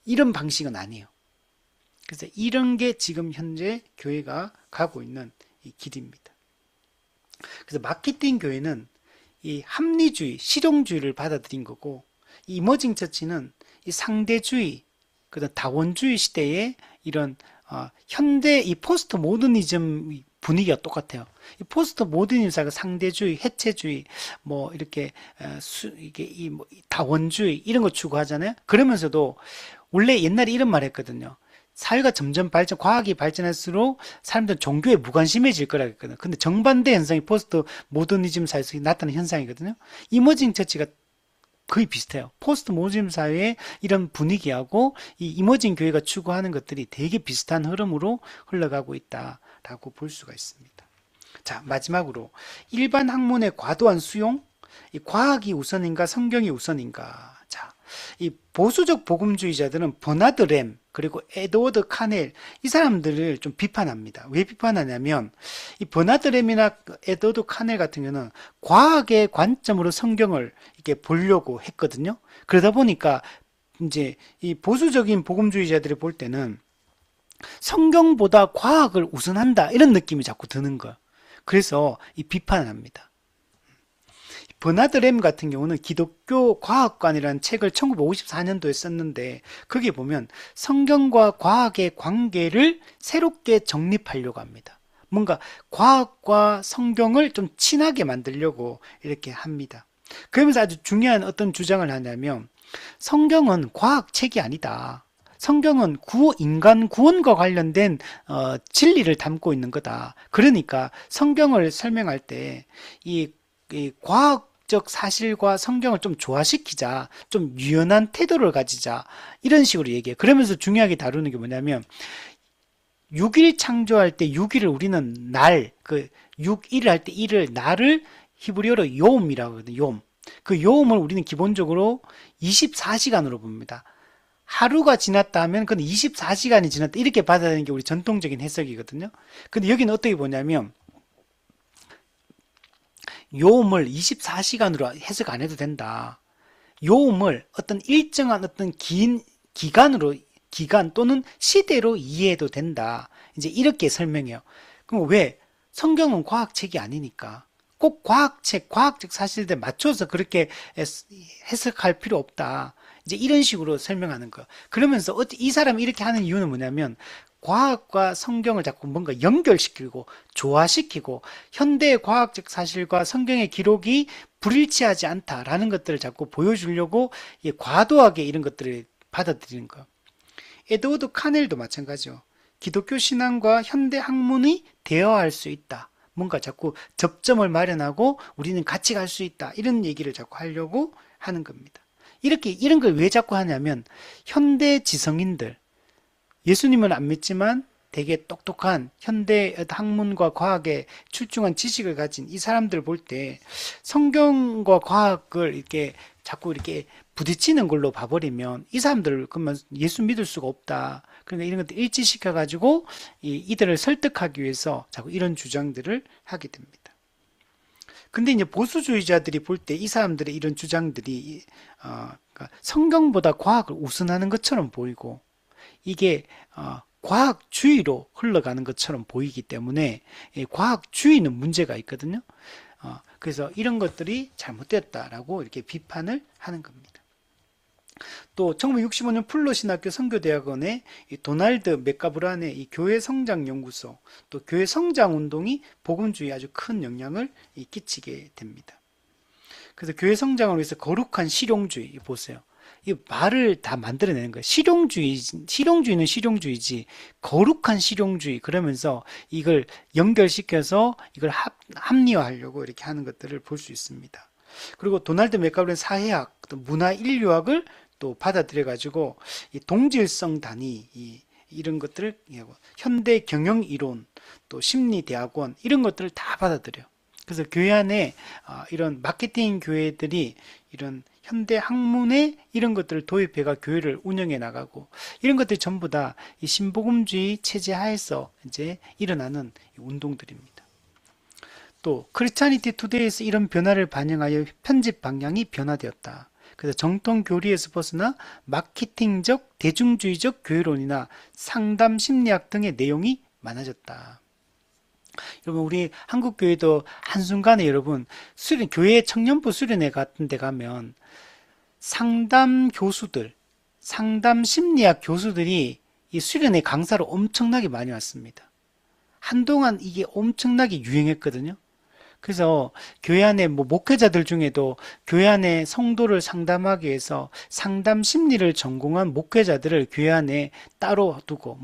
이런 방식은 아니에요. 그래서 이런 게 지금 현재 교회가 가고 있는 이 길입니다. 그래서 마케팅 교회는 이 합리주의, 실용주의를 받아들인 거고 이 이머징 처치는 이 상대주의, 그다음 다원주의 시대의 이런 현대 이 포스트 모더니즘 분위기가 똑같아요. 이 포스트 모더니즘 사가 상대주의, 해체주의, 뭐 이렇게 이게 뭐 다원주의 이런 거 추구하잖아요. 그러면서도 원래 옛날에 이런 말 했거든요. 사회가 점점 과학이 발전할수록 사람들은 종교에 무관심해질 거라고 했거든요. 근데 정반대 현상이 포스트 모더니즘 사회에서 나타나는 현상이거든요. 이머징 처치가 거의 비슷해요. 포스트 모더니즘 사회의 이런 분위기하고 이 이머징 교회가 추구하는 것들이 되게 비슷한 흐름으로 흘러가고 있다라고 볼 수가 있습니다. 자, 마지막으로 일반 학문의 과도한 수용, 이 과학이 우선인가 성경이 우선인가. 자, 이 보수적 복음주의자들은 버나드 램 그리고 에드워드 카넬 이 사람들을 좀 비판합니다. 왜 비판하냐면 이 버나드 램이나 에드워드 카넬 같은 경우는 과학의 관점으로 성경을 이렇게 보려고 했거든요. 그러다 보니까 이제 이 보수적인 복음주의자들이 볼 때는 성경보다 과학을 우선한다 이런 느낌이 자꾸 드는 거예요. 그래서 이 비판을 합니다. 버나드 램 같은 경우는 기독교 과학관이라는 책을 1954년도에 썼는데 거기에 보면 성경과 과학의 관계를 새롭게 정립하려고 합니다. 뭔가 과학과 성경을 좀 친하게 만들려고 이렇게 합니다. 그러면서 아주 중요한 어떤 주장을 하냐면 성경은 과학책이 아니다. 성경은 인간 구원과 관련된 진리를 담고 있는 거다. 그러니까 성경을 설명할 때 이 과학 과학적 사실과 성경을 좀 조화시키자, 좀 유연한 태도를 가지자, 이런 식으로 얘기해요. 그러면서 중요하게 다루는 게 뭐냐면 6일 창조할 때 6일을 우리는 날, 6일 할 때 일을 날을 히브리어로 요음이라고 하거든요. 요음. 그 요음을 우리는 기본적으로 24시간으로 봅니다. 하루가 지났다 하면 그건 24시간이 지났다 이렇게 받아들이는 게 우리 전통적인 해석이거든요. 근데 여기는 어떻게 보냐면 요음을 24시간으로 해석 안 해도 된다. 요음을 어떤 일정한 어떤 긴 기간 또는 시대로 이해해도 된다. 이제 이렇게 설명해요. 그럼 왜? 성경은 과학책이 아니니까. 꼭 과학적 사실에 맞춰서 그렇게 해석할 필요 없다. 이제 이런 식으로 설명하는 거예요. 그러면서 이 사람이 이렇게 하는 이유는 뭐냐면 과학과 성경을 자꾸 뭔가 연결시키고 조화시키고 현대의 과학적 사실과 성경의 기록이 불일치하지 않다라는 것들을 자꾸 보여주려고 과도하게 이런 것들을 받아들이는 거예요. 에드워드 카넬도 마찬가지죠. 기독교 신앙과 현대 학문이 대화할 수 있다. 뭔가 자꾸 접점을 마련하고 우리는 같이 갈 수 있다. 이런 얘기를 자꾸 하려고 하는 겁니다. 이런 걸 왜 자꾸 하냐면 현대 지성인들, 예수님은 안 믿지만 되게 똑똑한 현대 학문과 과학에 출중한 지식을 가진 이 사람들 볼 때 성경과 과학을 이렇게 자꾸 이렇게 부딪히는 걸로 봐버리면 이 사람들 그러면 예수 믿을 수가 없다. 그러니까 이런 것들 일치시켜 가지고 이들을 설득하기 위해서 자꾸 이런 주장들을 하게 됩니다. 근데 이제 보수주의자들이 볼 때 이 사람들의 이런 주장들이 그러니까 성경보다 과학을 우선하는 것처럼 보이고 이게 과학주의로 흘러가는 것처럼 보이기 때문에 과학주의는 문제가 있거든요. 그래서 이런 것들이 잘못됐다라고 이렇게 비판을 하는 겁니다. 또 1965년 플러 신학교 선교대학원의 도널드 맥가브란의 이 교회 성장 연구소, 또 교회 성장 운동이 복음주의에 아주 큰 영향을 끼치게 됩니다. 그래서 교회 성장을 위해서 거룩한 실용주의 보세요. 이 말을 다 만들어내는 거예요. 실용주의는 실용주의지 거룩한 실용주의 그러면서 이걸 연결시켜서 이걸 합리화하려고 이렇게 하는 것들을 볼 수 있습니다. 그리고 도널드 맥가브란 사회학, 또 문화 인류학을 또 받아들여 가지고 이 동질성 단위 이런 것들을 현대 경영 이론, 또 심리 대학원 이런 것들을 다 받아들여. 그래서 교회 안에 이런 마케팅 교회들이 이런 현대 학문에 이런 것들을 도입해가 교회를 운영해 나가고 이런 것들이 전부 다 이 신복음주의 체제 하에서 이제 일어나는 운동들입니다. 또 크리스찬니티 투데이에서 이런 변화를 반영하여 편집 방향이 변화되었다. 그래서 정통 교리에서 벗어나 마케팅적, 대중주의적 교회론이나 상담 심리학 등의 내용이 많아졌다. 여러분 우리 한국 교회도 한순간에 여러분 교회 청년부 수련회 같은 데 가면 상담 교수들, 상담 심리학 교수들이 이 수련회 강사로 엄청나게 많이 왔습니다. 한동안 이게 엄청나게 유행했거든요. 그래서 교회 안에 목회자들 중에도 교회 안에 성도를 상담하기 위해서 상담 심리를 전공한 목회자들을 교회 안에 따로 두고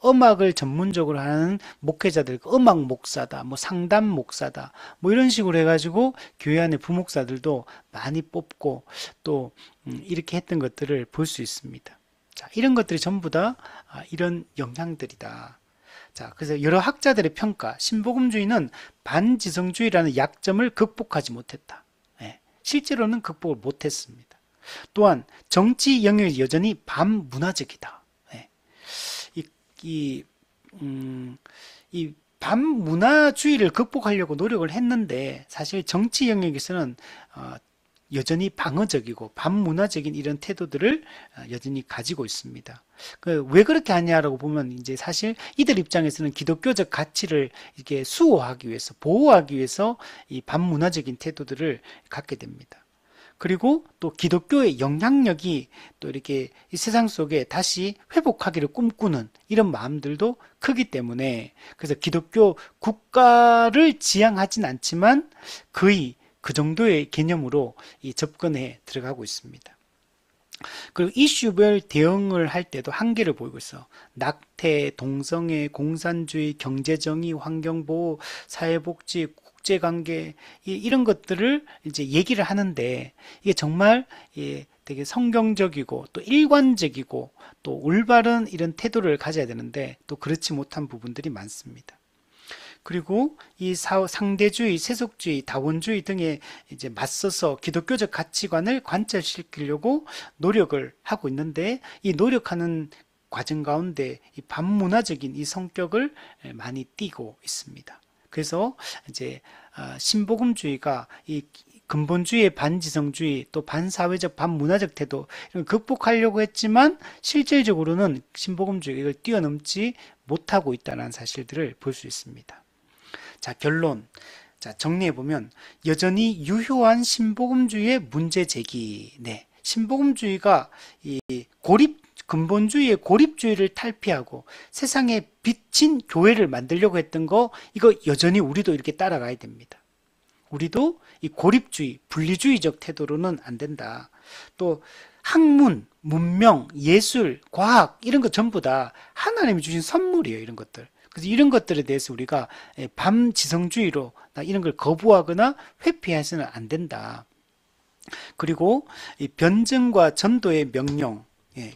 음악을 전문적으로 하는 목회자들 음악 목사다 상담 목사다 이런 식으로 해가지고 교회 안에 부목사들도 많이 뽑고 또 이렇게 했던 것들을 볼 수 있습니다. 자, 이런 것들이 전부 다 이런 영향들이다. 자, 그래서 여러 학자들의 평가, 신복음주의는 반지성주의라는 약점을 극복하지 못했다. 실제로는 극복을 못했습니다. 또한 정치 영역이 여전히 반문화적이다. 이 반문화주의를 극복하려고 노력을 했는데 사실 정치 영역에서는 여전히 방어적이고 반문화적인 이런 태도들을 여전히 가지고 있습니다. 왜 그렇게 하냐라고 보면 이제 사실 이들 입장에서는 기독교적 가치를 이렇게 수호하기 위해서 보호하기 위해서 이 반문화적인 태도들을 갖게 됩니다. 그리고 또 기독교의 영향력이 또 이렇게 이 세상 속에 다시 회복하기를 꿈꾸는 이런 마음들도 크기 때문에 그래서 기독교 국가를 지향하진 않지만 거의 그 정도의 개념으로 이 접근해 들어가고 있습니다. 그리고 이슈별 대응을 할 때도 한계를 보이고 있어. 낙태, 동성애, 공산주의, 경제정의, 환경보호, 사회복지, 국제관계 이런 것들을 이제 얘기를 하는데 이게 정말 되게 성경적이고 또 일관적이고 또 올바른 이런 태도를 가져야 되는데 또 그렇지 못한 부분들이 많습니다. 그리고 이 상대주의, 세속주의, 다원주의 등에 이제 맞서서 기독교적 가치관을 관철시키려고 노력을 하고 있는데 이 노력하는 과정 가운데 이 반문화적인 이 성격을 많이 띠고 있습니다. 그래서 이제 신복음주의가 이 근본주의의 반지성주의 또 반사회적 반문화적 태도 이런 극복하려고 했지만 실질적으로는 신복음주의가 이걸 뛰어넘지 못하고 있다는 사실들을 볼 수 있습니다. 자, 결론. 자, 정리해보면 여전히 유효한 신복음주의의 문제 제기. 네. 신복음주의가 이 근본주의의 고립주의를 탈피하고 세상에 비친 교회를 만들려고 했던 거 이거 여전히 우리도 이렇게 따라가야 됩니다. 우리도 이 고립주의, 분리주의적 태도로는 안 된다. 또 학문, 문명, 예술, 과학 이런 거 전부 다 하나님이 주신 선물이에요. 이런 것들. 그래서 이런 것들에 대해서 우리가 반지성주의로 이런 걸 거부하거나 회피해서는 안 된다. 그리고 이 변증과 전도의 명령,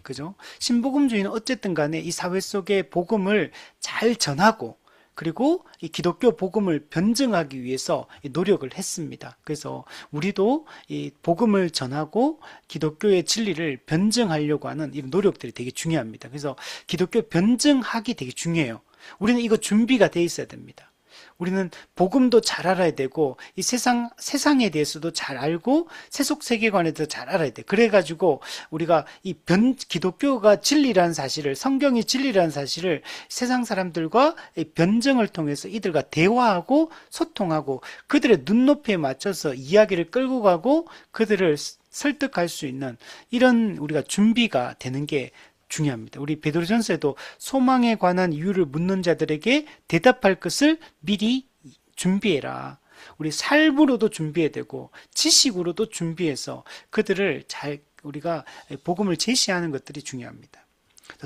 그죠? 신복음주의는 어쨌든 간에 이 사회 속에 복음을 잘 전하고 그리고 이 기독교 복음을 변증하기 위해서 노력을 했습니다. 그래서 우리도 이 복음을 전하고 기독교의 진리를 변증하려고 하는 이런 노력들이 되게 중요합니다. 그래서 기독교 변증하기 되게 중요해요. 우리는 이거 준비가 돼 있어야 됩니다. 우리는 복음도 잘 알아야 되고 이 세상에 대해서도 잘 알고 세속 세계관에 대해서 잘 알아야 돼. 그래가지고 우리가 이 기독교가 진리라는 사실을 성경이 진리라는 사실을 세상 사람들과 이 변증을 통해서 이들과 대화하고 소통하고 그들의 눈높이에 맞춰서 이야기를 끌고 가고 그들을 설득할 수 있는 이런 우리가 준비가 되는 게 중요합니다. 우리 베드로전서에도 소망에 관한 이유를 묻는 자들에게 대답할 것을 미리 준비해라. 우리 삶으로도 준비해야 되고 지식으로도 준비해서 그들을 잘 우리가 복음을 제시하는 것들이 중요합니다.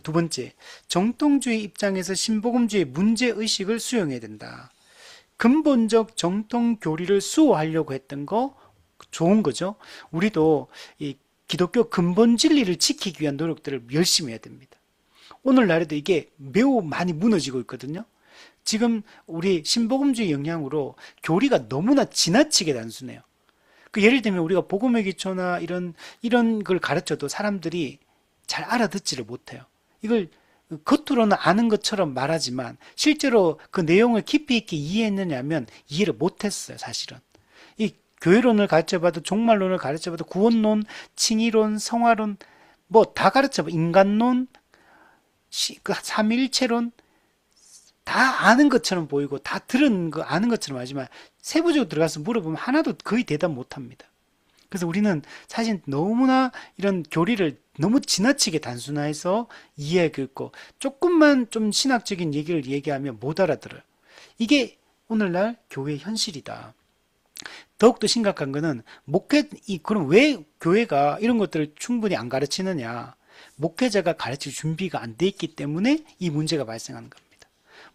두 번째, 정통주의 입장에서 신복음주의 문제의식을 수용해야 된다. 근본적 정통 교리를 수호하려고 했던 거 좋은 거죠. 우리도 이 기독교 근본 진리를 지키기 위한 노력들을 열심히 해야 됩니다. 오늘날에도 이게 매우 많이 무너지고 있거든요. 지금 우리 신복음주의 영향으로 교리가 너무나 지나치게 단순해요. 예를 들면 우리가 복음의 기초나 이런 걸 가르쳐도 사람들이 잘 알아듣지를 못해요. 이걸 겉으로는 아는 것처럼 말하지만 실제로 그 내용을 깊이 있게 이해했느냐 하면 이해를 못했어요, 사실은. 이 교회론을 가르쳐봐도 종말론을 가르쳐봐도 구원론, 칭의론, 성화론 뭐 다 가르쳐봐. 인간론, 삼위일체론 다 아는 것처럼 보이고 다 들은 거 아는 것처럼 하지만 세부적으로 들어가서 물어보면 하나도 거의 대답 못합니다. 그래서 우리는 사실 너무나 이런 교리를 너무 지나치게 단순화해서 이해하고 있고 조금만 좀 신학적인 얘기를 얘기하면 못 알아들어요. 이게 오늘날 교회의 현실이다. 더욱더 심각한 거는 그럼 왜 교회가 이런 것들을 충분히 안 가르치느냐? 목회자가 가르칠 준비가 안 돼 있기 때문에 이 문제가 발생하는 겁니다.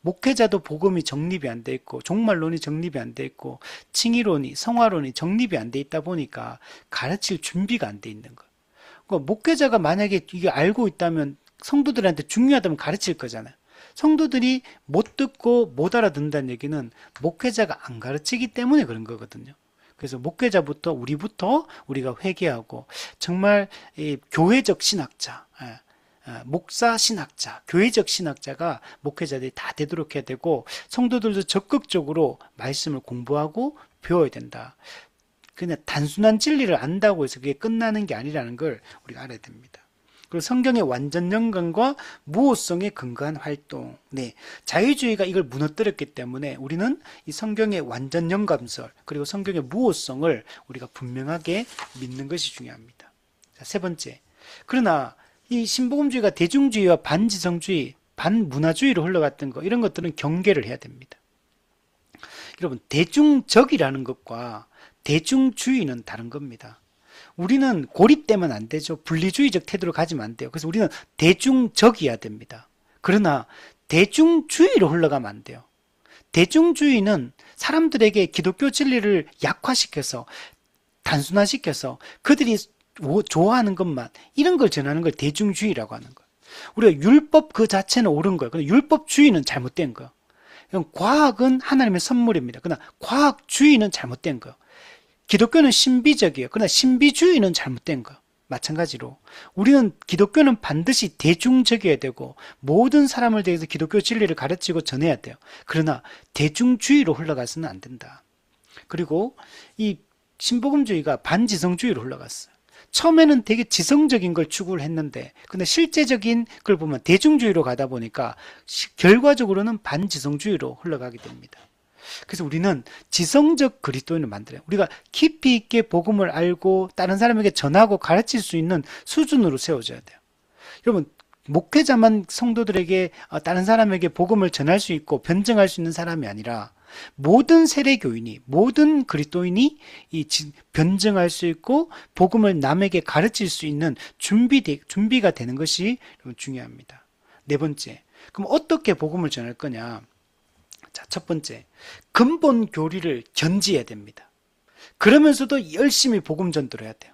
목회자도 복음이 정립이 안 돼 있고 종말론이 정립이 안 돼 있고 칭의론이 성화론이 정립이 안 돼 있다 보니까 가르칠 준비가 안 돼 있는 거예요. 그러니까 목회자가 만약에 이게 알고 있다면 성도들한테 중요하다면 가르칠 거잖아요. 성도들이 못 듣고 못 알아듣는다는 얘기는 목회자가 안 가르치기 때문에 그런 거거든요. 그래서 목회자부터 우리가 회개하고 정말 이 교회적 신학자, 목사 신학자, 교회적 신학자가 목회자들이 다 되도록 해야 되고 성도들도 적극적으로 말씀을 공부하고 배워야 된다. 그냥 단순한 진리를 안다고 해서 그게 끝나는 게 아니라는 걸 우리가 알아야 됩니다. 그리고 성경의 완전 영광과 무호성에 근거한 활동. 네. 자유주의가 이걸 무너뜨렸기 때문에 우리는 이 성경의 완전 영감설, 그리고 성경의 무호성을 우리가 분명하게 믿는 것이 중요합니다. 자, 세 번째. 그러나 이 신복음주의가 대중주의와 반지성주의, 반문화주의로 흘러갔던 거, 이런 것들은 경계를 해야 됩니다. 여러분, 대중적이라는 것과 대중주의는 다른 겁니다. 우리는 고립되면 안 되죠. 분리주의적 태도로 가지면 안 돼요. 그래서 우리는 대중적이어야 됩니다. 그러나 대중주의로 흘러가면 안 돼요. 대중주의는 사람들에게 기독교 진리를 약화시켜서 단순화시켜서 그들이 좋아하는 것만 이런 걸 전하는 걸 대중주의라고 하는 거예요. 우리가 율법 그 자체는 옳은 거예요. 근데 율법주의는 잘못된 거예요. 과학은 하나님의 선물입니다. 그러나 과학주의는 잘못된 거예요. 기독교는 신비적이에요. 그러나 신비주의는 잘못된 거예요. 마찬가지로 우리는 기독교는 반드시 대중적이어야 되고 모든 사람을 대해서 기독교 진리를 가르치고 전해야 돼요. 그러나 대중주의로 흘러가서는 안 된다. 그리고 이 신복음주의가 반지성주의로 흘러갔어요. 처음에는 되게 지성적인 걸 추구를 했는데 근데 실제적인 걸 보면 대중주의로 가다 보니까 결과적으로는 반지성주의로 흘러가게 됩니다. 그래서 우리는 지성적 그리스도인을 만들어요. 우리가 깊이 있게 복음을 알고 다른 사람에게 전하고 가르칠 수 있는 수준으로 세워져야 돼요. 여러분 목회자만 성도들에게 다른 사람에게 복음을 전할 수 있고 변증할 수 있는 사람이 아니라 모든 세례교인이 모든 그리스도인이 변증할 수 있고 복음을 남에게 가르칠 수 있는 준비가 되는 것이 중요합니다. 네 번째, 그럼 어떻게 복음을 전할 거냐? 자, 첫 번째, 근본 교리를 견지해야 됩니다. 그러면서도 열심히 복음 전도를 해야 돼요.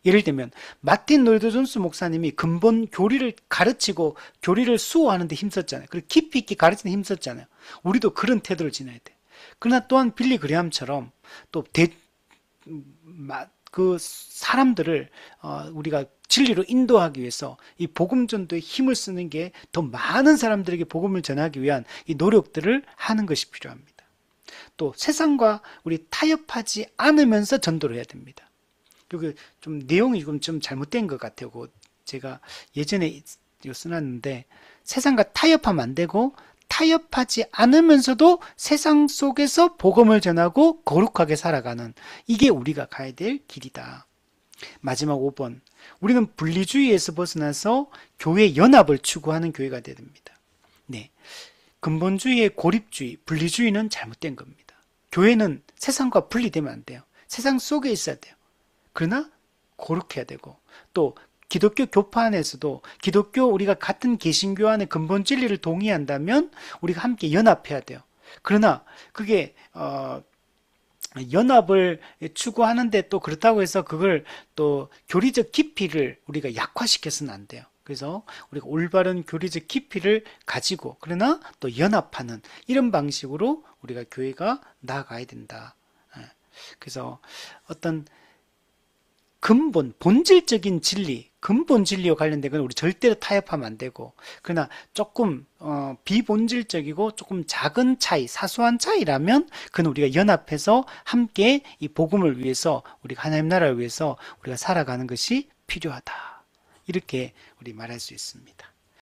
예를 들면 마틴 로이드 존스 목사님이 근본 교리를 가르치고 교리를 수호하는 데 힘썼잖아요. 그리고 깊이 있게 가르치는 데 힘썼잖아요. 우리도 그런 태도를 지녀야 돼요. 그러나 또한 빌리 그레함처럼 또 그 사람들을 우리가 진리로 인도하기 위해서 이 복음 전도에 힘을 쓰는 게 더 많은 사람들에게 복음을 전하기 위한 이 노력들을 하는 것이 필요합니다. 또 세상과 우리 타협하지 않으면서 전도를 해야 됩니다. 여기 좀 내용이 좀 잘못된 것 같아요. 제가 예전에 써놨는데 세상과 타협하면 안 되고 타협하지 않으면서도 세상 속에서 복음을 전하고 거룩하게 살아가는 이게 우리가 가야 될 길이다. 마지막 5번, 우리는 분리주의에서 벗어나서 교회 연합을 추구하는 교회가 되어야 됩니다. 네, 근본주의의 고립주의, 분리주의는 잘못된 겁니다. 교회는 세상과 분리되면 안 돼요. 세상 속에 있어야 돼요. 그러나 거룩해야 되고 또 기독교 교파 안에서도 기독교 우리가 같은 개신교 안에 근본 진리를 동의한다면 우리가 함께 연합해야 돼요. 그러나 그게 연합을 추구하는데 또 그렇다고 해서 그걸 또 교리적 깊이를 우리가 약화시켜서는 안 돼요. 그래서 우리가 올바른 교리적 깊이를 가지고 그러나 또 연합하는 이런 방식으로 우리가 교회가 나아가야 된다. 그래서 어떤 근본, 본질적인 진리, 근본 진리와 관련된 건 우리 절대로 타협하면 안 되고 그러나 조금 비본질적이고 조금 작은 차이, 사소한 차이라면 그건 우리가 연합해서 함께 이 복음을 위해서 우리가 하나님 나라를 위해서 우리가 살아가는 것이 필요하다. 이렇게 우리 말할 수 있습니다.